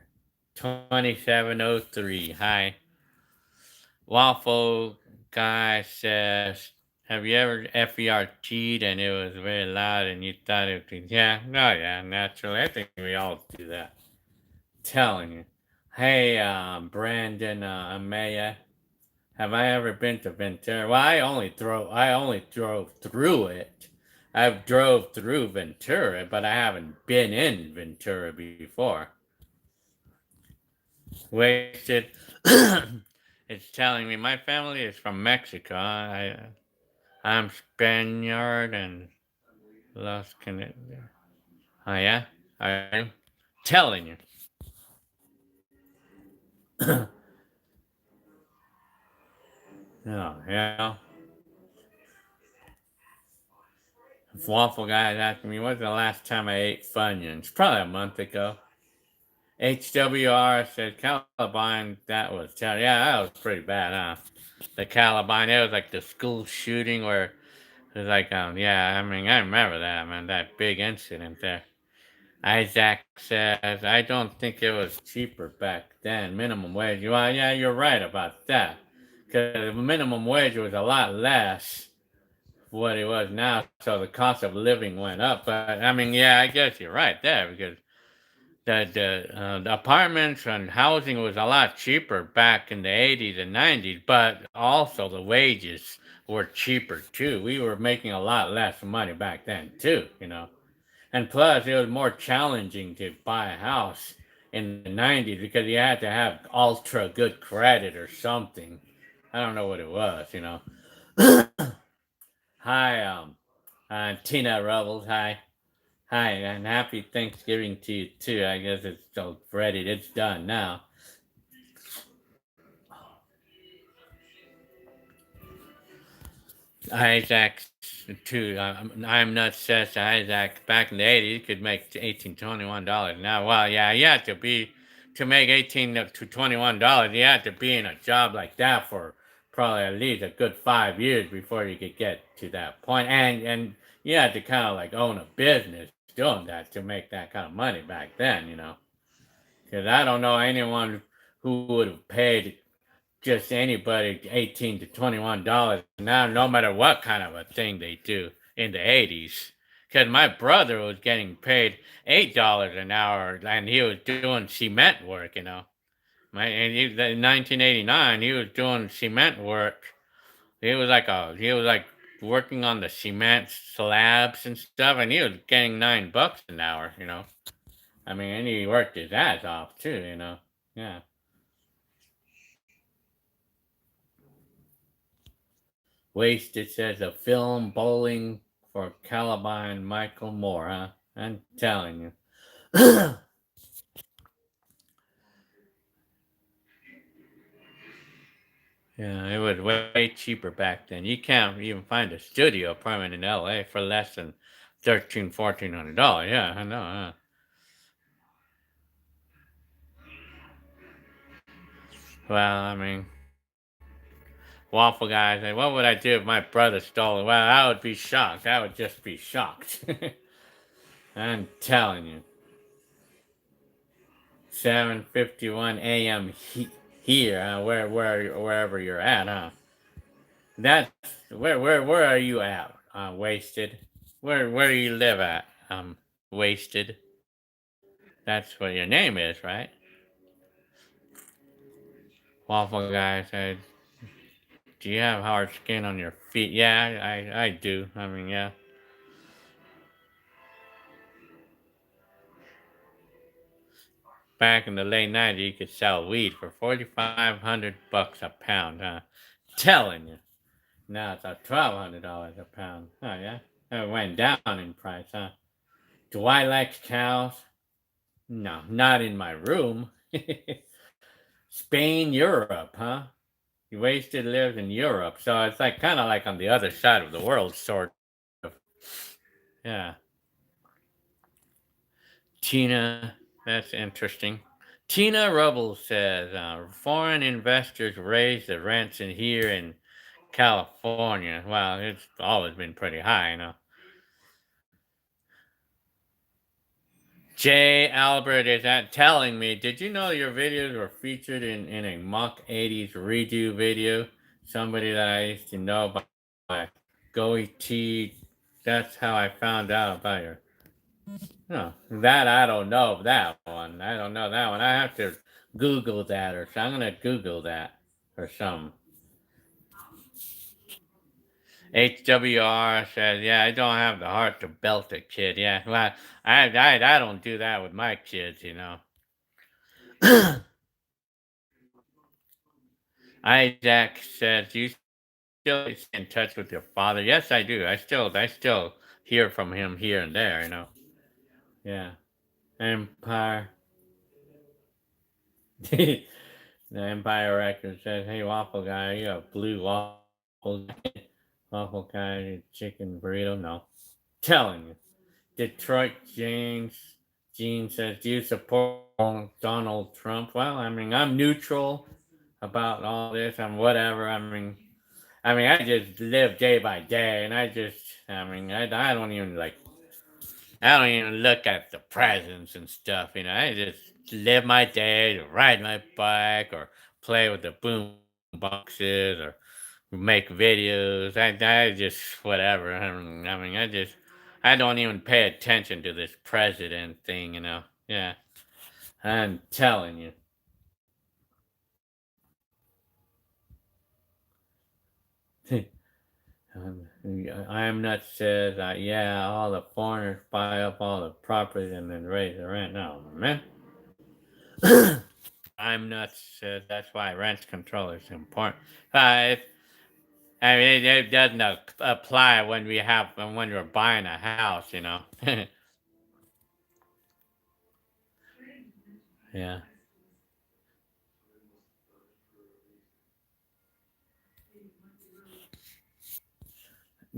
2703. Hi. Waffle Guy says, have you ever FERT'd and it was very loud and you thought it was, yeah, no, yeah, naturally. I think we all do that. Telling you. Hey, Brandon, Amaya, have I ever been to Ventura? Well, I only drove through it. I've drove through Ventura, but I haven't been in Ventura before. Wasted. It's telling me my family is from Mexico. I'm Spaniard and Los Canadian. Oh yeah, I'm telling you. Oh yeah. Waffle Guy is asking me, what's the last time I ate Funyuns? Probably a month ago. HWR said Columbine, that was terrible. Yeah, that was pretty bad, huh? The Columbine, it was like the school shooting where it was like, yeah, I mean, I remember that, man, that big incident there. Isaac says, I don't think it was cheaper back then. Minimum wage. Well, yeah, you're right about that. Because the minimum wage was a lot less what it was now, so the cost of living went up. But, I mean, yeah, I guess you're right there because the apartments and housing was a lot cheaper back in the 80s and 90s, but also the wages were cheaper too. We were making a lot less money back then too. And plus, it was more challenging to buy a house in the 90s because you had to have ultra good credit or something. I don't know what it was. Hi, Tina Rubbles. Hi. Hi, and happy Thanksgiving to you too. I guess it's so ready. It's done now. Isaac, too. I'm not says Isaac. Back in the 80s, you could make $18, $21 now. Well, yeah, you had to make $18 to $21. You had to be in a job like that for probably at least a good 5 years before you could get to that point. And you had to kind of like own a business doing that to make that kind of money back then. Because I don't know anyone who would have paid just anybody $18 to $21 now, no matter what kind of a thing they do. in the 80s. Because my brother was getting paid $8 an hour, and he was doing cement work, in 1989, he was doing cement work. He was like working on the cement slabs and stuff, and he was getting $9 an hour. I mean, and he worked his ass off too. Yeah. Wasted says a film bowling for Caliban Michael Moore, huh? I'm telling you. Yeah, it was way cheaper back then. You can't even find a studio apartment in LA for less than $1,300-$1,400. Yeah, I know, huh? Well, I mean, Waffle Guy said, what would I do if my brother stole it? Well, I would be shocked. I would just be shocked. I'm telling you. 7:51 a.m. Here, wherever you're at, huh? That's where are you at? Wasted. Where do you live at? Wasted. That's what your name is, right? Waffle Guy said, "Do you have hard skin on your feet?" Yeah, I do. I mean, yeah. Back in the late '90s, you could sell weed for $4,500 a pound, huh? Telling you. Now it's at $1,200 a pound. Oh yeah, it went down in price, huh? Do I like cows? No, not in my room. Spain, Europe, huh? Wasted lives in Europe, so it's like kind of like on the other side of the world, sort of. Yeah. Tina, that's interesting. Tina Rubble says foreign investors raise the rents in here in California. Well, it's always been pretty high. Jay Albert is telling me, did you know your videos were featured in a Mock 80s redo video? Somebody that I used to know by Goey T. That's how I found out about your. No, that I don't know that one. I don't know that one. I have to Google that or so. I'm gonna Google that or some. HWR says, yeah, I don't have the heart to belt a kid. Yeah, well, I don't do that with my kids. Isaac says, you still in touch with your father? Yes, I do. I still hear from him here and there. Yeah. Empire. The Empire Record says, hey, Waffle Guy, you have blue waffle jacket? Waffle Guy, chicken burrito? No. Telling you. Detroit Gene says, do you support Donald Trump? Well, I mean, I'm neutral about all this. I'm whatever. I mean, I just live day by day, and I don't even I don't even look at the presents and stuff. I just live my day, ride my bike, or play with the boom boxes, or make videos. I just whatever. I don't even pay attention to this president thing. Yeah, I'm telling you. I'm not says yeah, all the foreigners buy up all the property and then raise the rent. No, man. I'm not says that's why rent control is important. I mean, it doesn't apply when we're buying a house. Yeah.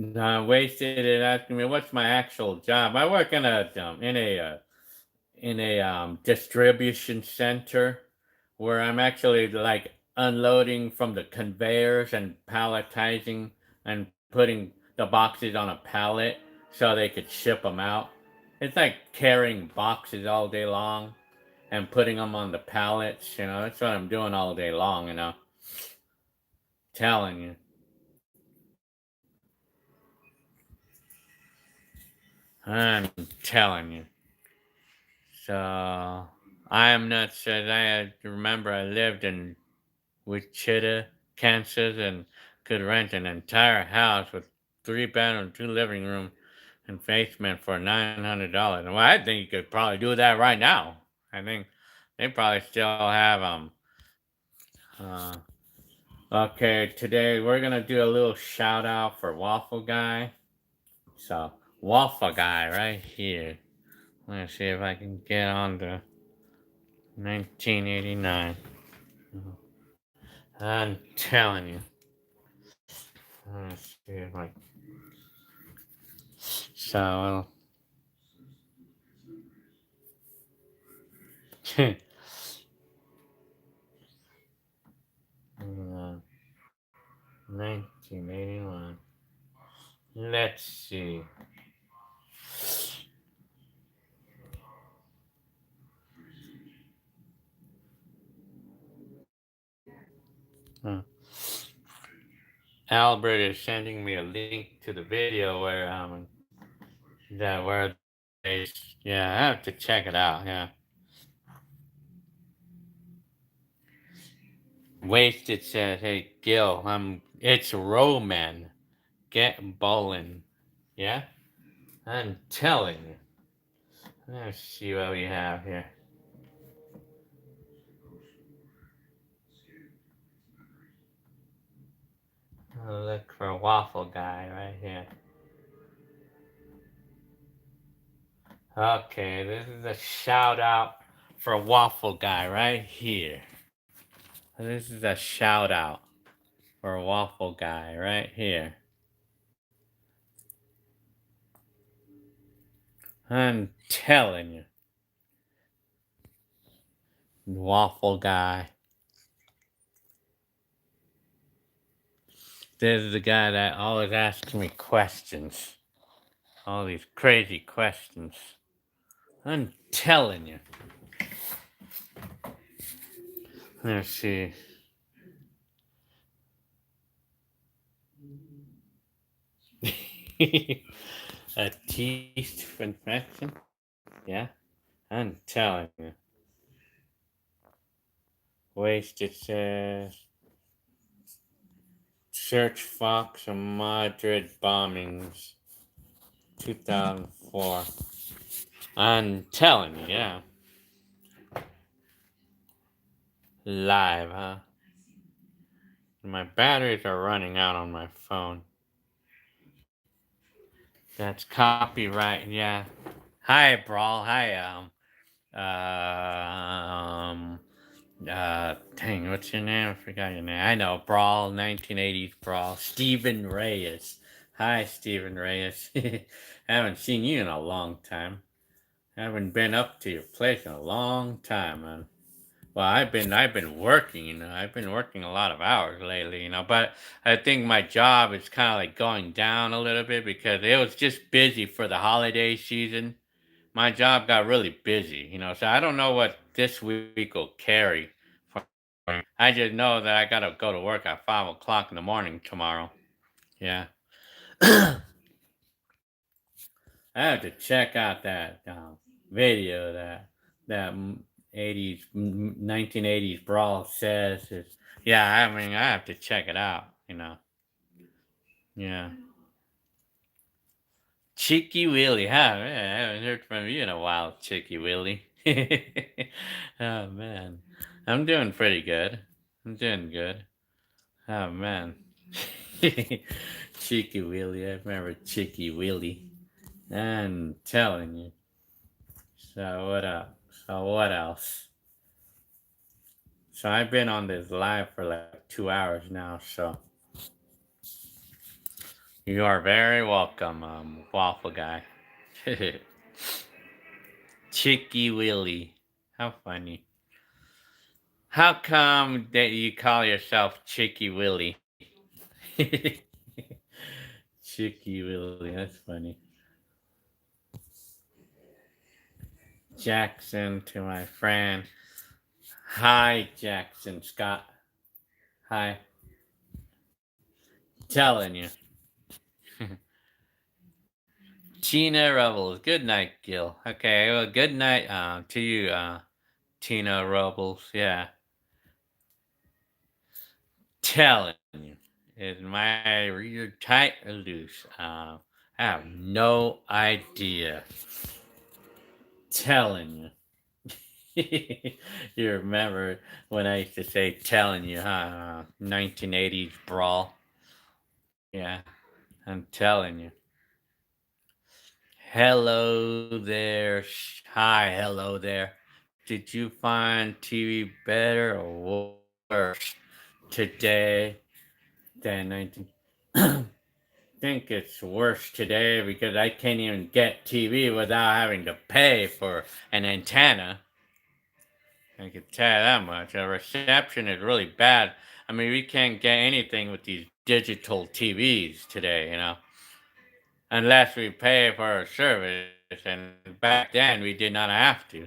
No, wasted it asking me what's my actual job. I work in a distribution center where I'm actually like unloading from the conveyors and palletizing and putting the boxes on a pallet so they could ship them out. It's like carrying boxes all day long and putting them on the pallets. That's what I'm doing all day long. Telling you. I'm telling you. So I am not said I remember I lived in Wichita, Kansas, and could rent an entire house with 3 bedroom, 2 living room, and basement for $900. Well, I think you could probably do that right now. I think they probably still have Uh, okay, today we're gonna do a little shout out for Waffle Guy. So Waffle Guy right here. Let's see if I can get on to 1989. I'm telling you. Let's see if I. So. uh, 1981. Let's see. Uh, Albert is sending me a link to the video where they, yeah, I have to check it out. Yeah. Wasted says, "Hey Gil, it's Roman. Get bowling." Yeah, I'm telling you. Let's see what we have here. I'll look for a Waffle Guy right here. Okay, this is a shout out for Waffle Guy right here. This is a shout out for Waffle Guy right here. I'm telling you. Waffle Guy. This is the guy that always asks me questions. All these crazy questions. I'm telling you. Let's see. A teeth infection? Yeah, I'm telling you. Wasted says Search Fox and Madrid bombings 2004. I'm telling you, yeah. Live, huh? My batteries are running out on my phone. That's copyright, yeah. Hi, Brawl. Hi, dang, what's your name? I forgot your name. I know, Brawl, 1980s Brawl. Stephen Reyes. Hi, Stephen Reyes. I haven't seen you in a long time. I haven't been up to your place in a long time, man. Well, I've been working, I've been working a lot of hours lately, but I think my job is kind of like going down a little bit because it was just busy for the holiday season. My job got really busy, so I don't know what this week will carry for me. I just know that I gotta go to work at 5 o'clock in the morning tomorrow. Yeah. I have to check out that video that 80s 1980s brawl says is, yeah, I mean, I have to check it out. Yeah. Chicky Willie, huh? Man, I haven't heard from you in a while, Chicky Willie. Oh man, I'm doing pretty good. I'm doing good. Oh man. Chicky Willie, I remember Chicky Willie. I'm telling you. So what up? So what else? So I've been on this live for like 2 hours now, so you are very welcome, Waffle Guy. Chicky Willie. How funny. How come that you call yourself Chicky Willie? Chicky Willie, that's funny. Jackson to my friend. Hi, Jackson Scott. Hi. Telling you. Tina Rubbles. Good night, Gil. Okay, well, good night to you, Tina Rubbles. Yeah. Telling you. Is my reader tight or loose? I have no idea. Telling you. You remember when I used to say telling you, huh? 1980s brawl. Yeah, I'm telling you. Hello there. Hi, hello there. Did you find TV better or worse today than 19? Think it's worse today because I can't even get TV without having to pay for an antenna. I can tell you that much. The reception is really bad. I mean, we can't get anything with these digital TVs today, unless we pay for a service. And back then, we did not have to.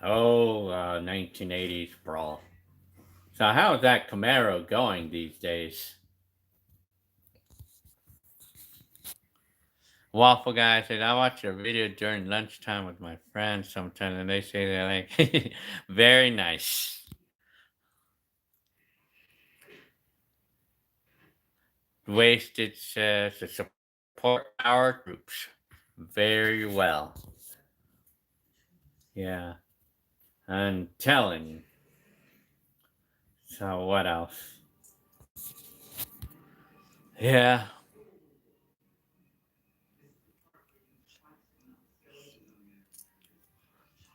Oh, 1980s brawl. So, how is that Camaro going these days? Waffle Guy said, I watch a video during lunchtime with my friends sometimes, and they say they're like, very nice. Wasted says to support our groups very well. Yeah, I'm telling you. So, what else? Yeah.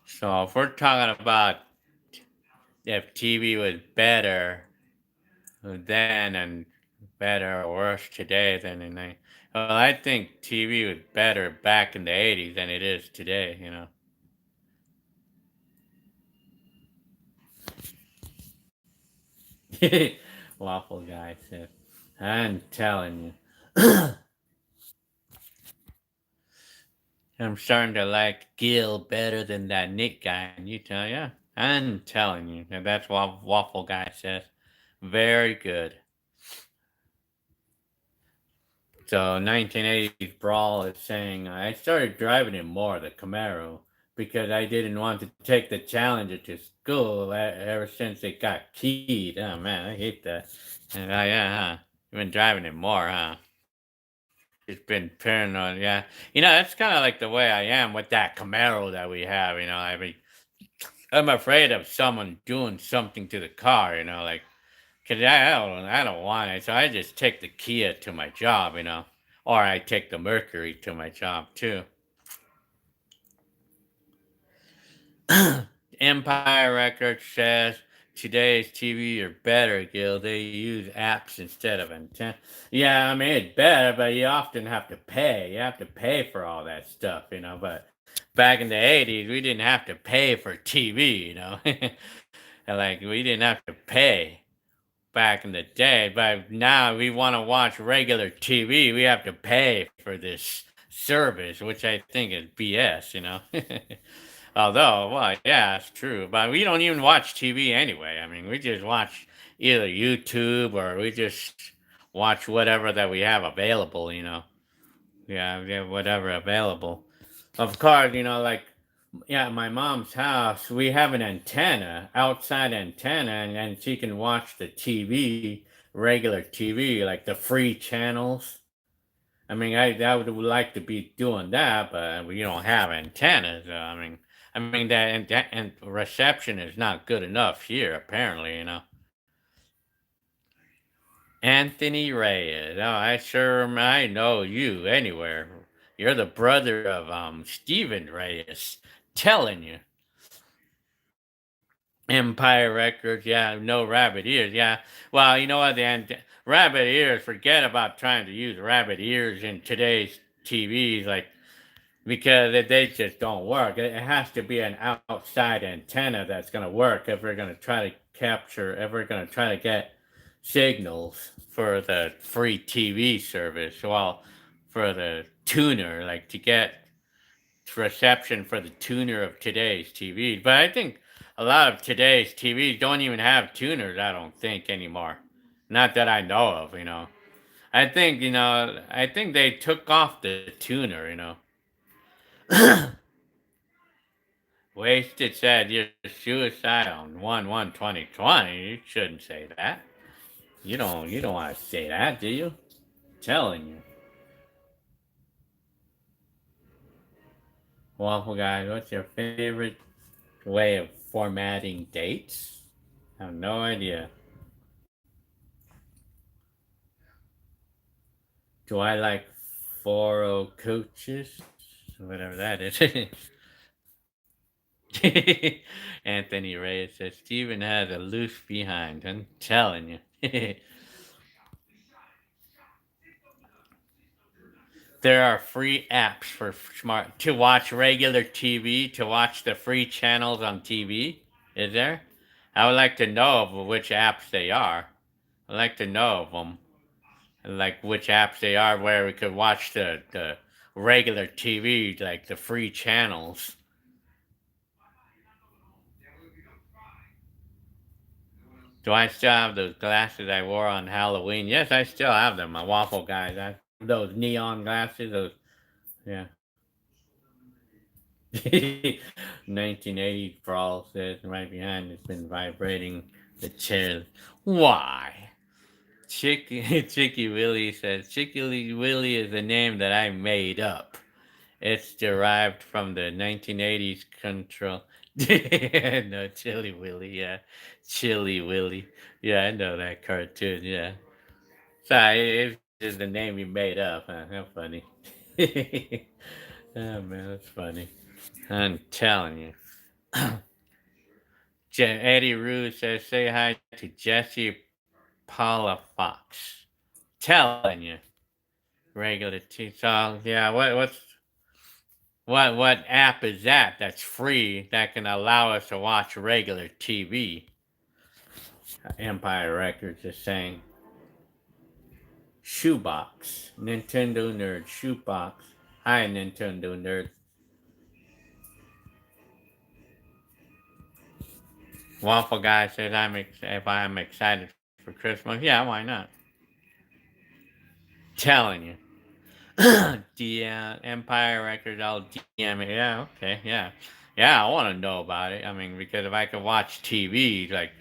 So, if we're talking about if TV was better then and better or worse today than in the well, I think TV was better back in the 80s than it is today. Waffle Guy said, I'm telling you. I'm starting to like Gil better than that Nick guy in Utah. Yeah, I'm telling you. And that's what Waffle Guy says. Very good. So 1980s Brawl is saying, I started driving it more, the Camaro, because I didn't want to take the Challenger to school ever since it got keyed. Oh man, I hate that. And yeah, huh? You've been driving it more, huh? It's been paranoid, yeah. That's kind of like the way I am with that Camaro that we have, I mean, I'm afraid of someone doing something to the car, like, because I don't want it. So I just take the Kia to my job, or I take the Mercury to my job too. Empire Records says today's TV are better, Gil. They use apps instead of antenna. Yeah, I mean, it's better, but you often have to pay. You have to pay for all that stuff, But back in the 80s, we didn't have to pay for TV, Like, we didn't have to pay back in the day, but now we want to watch regular TV. We have to pay for this service, which I think is BS. Although, well, yeah, it's true. But we don't even watch TV anyway. I mean, we just watch either YouTube or we just watch whatever that we have available. Yeah, we have whatever available. Of course, like, yeah, my mom's house, we have an antenna, outside antenna, and she can watch the TV, regular TV, like the free channels. I mean, I would like to be doing that, but we don't have antennas. I mean that and reception is not good enough here. Apparently. Anthony Reyes. Oh, I know you anywhere. You're the brother of Stephen Reyes. Telling you. Empire Records, yeah, no rabbit ears, yeah. Well, you know what? Rabbit ears. Forget about trying to use rabbit ears in today's TVs, like because they just don't work. It has to be an outside antenna that's going to work if we're going to try to capture, if we're going to try to get signals for the free TV service. Well, for the tuner, like to get reception for the tuner of today's TVs. But I think a lot of today's TVs don't even have tuners, I don't think, anymore. Not that I know of. I think I think they took off the tuner. Wasted said you're suicide on 1/1/2020. You shouldn't say that. You don't want to say that, do you? Telling you. Waffle guys, what's your favorite way of formatting dates? I have no idea. Do I like foro coaches? Whatever that is. Anthony Reyes says Steven has a loose behind. I'm telling you. There are free apps for smart to watch regular TV, to watch the free channels on TV. Is there? I would like to know of which apps they are. I'd like to know of them. Like which apps they are where we could watch the regular TV, like the free channels. Do I still have those glasses I wore on Halloween? Yes, I still have them. My waffle guys. Those neon glasses. Those, yeah. 1980 Brawl says right behind it's been vibrating the chair. Why? Chicky Willie says Chicky Willie is a name that I made up. It's derived from the 1980s control. No, Chili Willie, yeah. Chili Willie. Yeah, I know that cartoon, yeah. Sorry, it's just the name you made up, huh? How funny. Oh, man, that's funny. I'm telling you. Eddie Rue says, say hi to Jesse Paula Fox. Telling you. Regular T. So, yeah, what app is that that's free that can allow us to watch regular TV? Empire Records is saying Shoebox. Nintendo Nerd Shoebox. Hi, Nintendo Nerd. Waffle Guy says if I'm excited for Christmas. Yeah, why not? Telling you. The Empire Records, I'll DM it. Yeah, okay, yeah. Yeah, I want to know about it. I mean, because if I could watch TV, like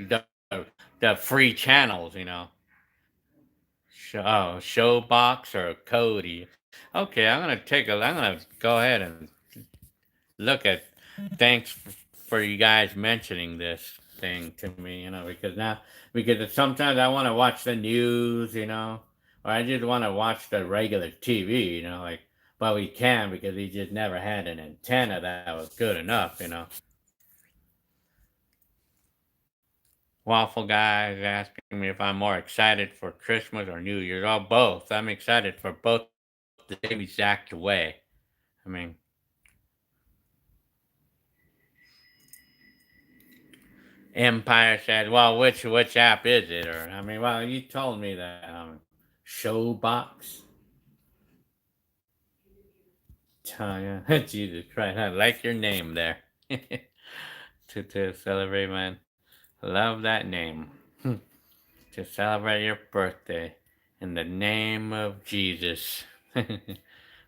the free channels, Showbox or Cody. Okay, I'm gonna go ahead and look at. Thanks for you guys mentioning this thing to me, because sometimes I want to watch the news, or I just want to watch the regular TV, but we can because he just never had an antenna that was good enough. Waffle guy is asking me if I'm more excited for Christmas or New Year's. Oh, both. I'm excited for both the same exact way. I mean, Empire said, "Well, which app is it?" Or well, you told me that Showbox. Tanya, Jesus Christ, I like your name there. to celebrate, man. Love that name. To celebrate your birthday in the name of Jesus.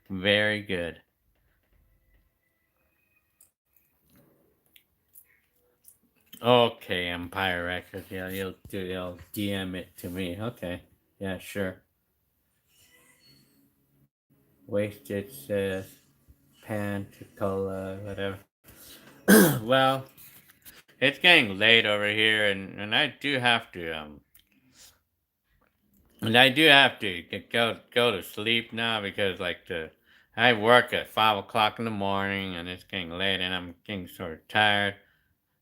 Very good. Okay, Empire Records. Yeah, you'll DM it to me. Okay. Yeah, sure. Wasted says Panticola, whatever. Well, it's getting late over here, and I do have to go to sleep now because I work at 5 o'clock in the morning and it's getting late and I'm getting sort of tired.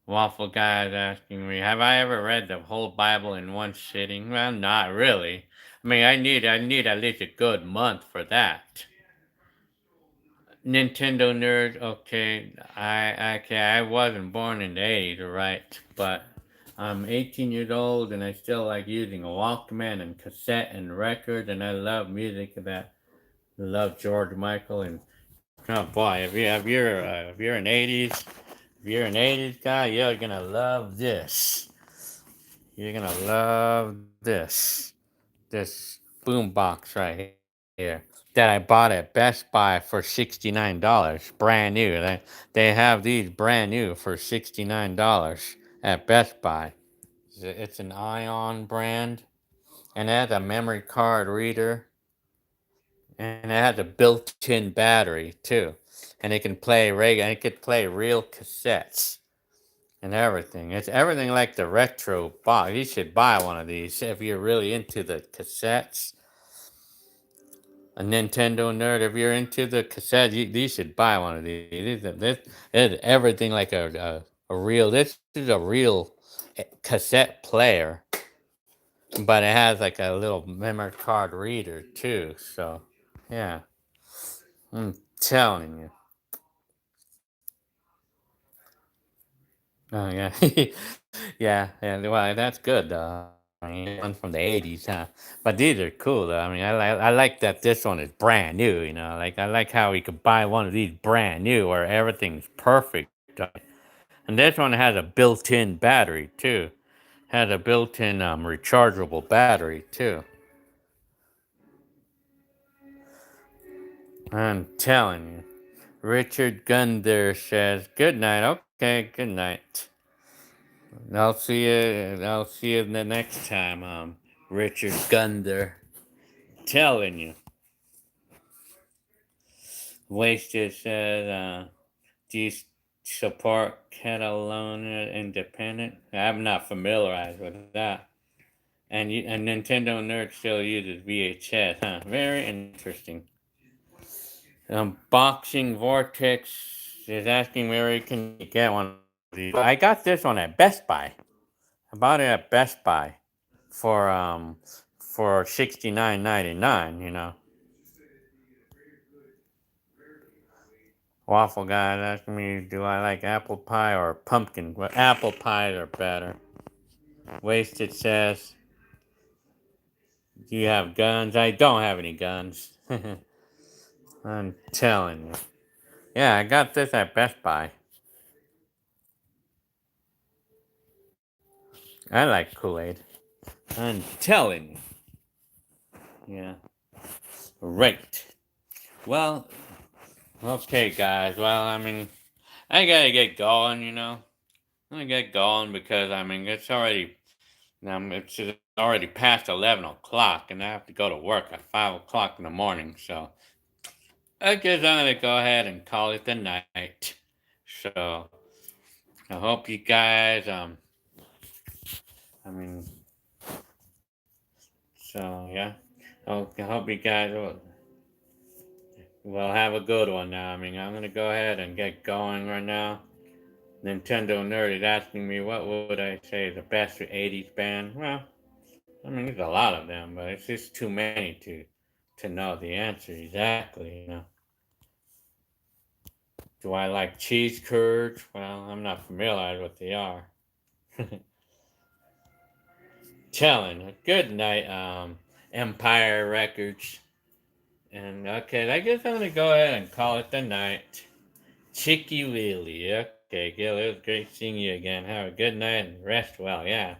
Waffle guy is asking me, have I ever read the whole Bible in one sitting? Well, not really. I need at least a good month for that. Nintendo nerd, okay. I wasn't born in the 80s, right? But I'm 18 years old and I still like using a Walkman and cassette and record, and I love music that I love George Michael and oh boy, if you're an 80s guy, you're gonna love this. You're gonna love this. This boombox right here that I bought at Best Buy for $69, brand new. They have these brand new for $69 at Best Buy. It's an Ion brand, and it has a memory card reader, and it has a built-in battery too, and it can play regular. It could play real cassettes and everything. It's everything like the retro box. You should buy one of these if you're really into the cassettes. A Nintendo nerd, if you're into the cassette, you should buy one of these. This is everything like a real. This is a real cassette player, but it has like a little memory card reader too. So, yeah, I'm telling you. Oh yeah, yeah. Well, that's good. I mean, one from the '80s, huh? But these are cool, though. I mean, I like that this one is brand new. You know, like I like how you could buy one of these brand new, where everything's perfect. And this one has a built-in battery too. Has a built-in rechargeable battery too. I'm telling you. Richard Gunther says, "Good night." Okay, good night. I'll see you. I'll see you the next time. Richard Gunther, telling you. Wasted says, "Do you support Catalonia Independent?" I'm not familiarized with that. And Nintendo Nerd still uses VHS, huh? Very interesting. Boxing Vortex is asking where you can get one of these. I got this one at Best Buy. I bought it at Best Buy for $69.99, you know. Waffle guys asking me, do I like apple pie or pumpkin? Well, apple pies are better. Wasted says, do you have guns? I don't have any guns. I'm telling you. Yeah, I got this at Best Buy. I like Kool-Aid. I'm telling you. Yeah. Right. Well, okay, guys. Well, I mean, I gotta get going, you know. I'm gonna get going because, I mean, it's already past 11 o'clock and I have to go to work at 5 o'clock in the morning. So I guess I'm gonna go ahead and call it the night. So I hope you guys, I mean, so yeah. I hope you guys will have a good one now. I mean, I'm gonna go ahead and get going right now. Nintendo Nerd is asking me what would I say is the best 80s band. Well, I mean, there's a lot of them, but it's just too many to know the answer exactly, you know. Do I like cheese curds? Well, I'm not familiar with what they are. Telling. Good night, Empire Records. And okay, I guess I'm gonna go ahead and call it the night. Chicky Willie. Okay, Gil, it was great seeing you again. Have a good night and rest well. Yeah.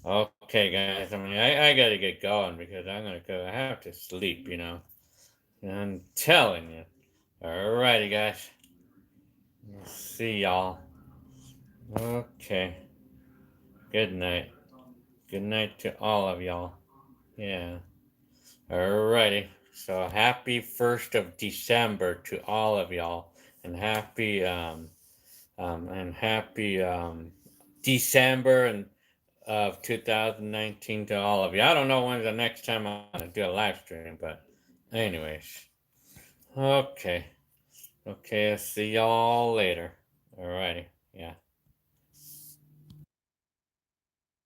Okay, guys. I mean, I gotta get going because I'm gonna go. I have to sleep, you know. I'm telling you. Alrighty, guys. See y'all. Okay. Good night. Good night to all of y'all. Yeah. Alrighty. So happy 1st of December to all of y'all. And happy December and of 2019 to all of you. I don't know when's the next time I'm gonna do a live stream, but anyways. Okay. Okay, I'll see y'all later. Alrighty. Yeah.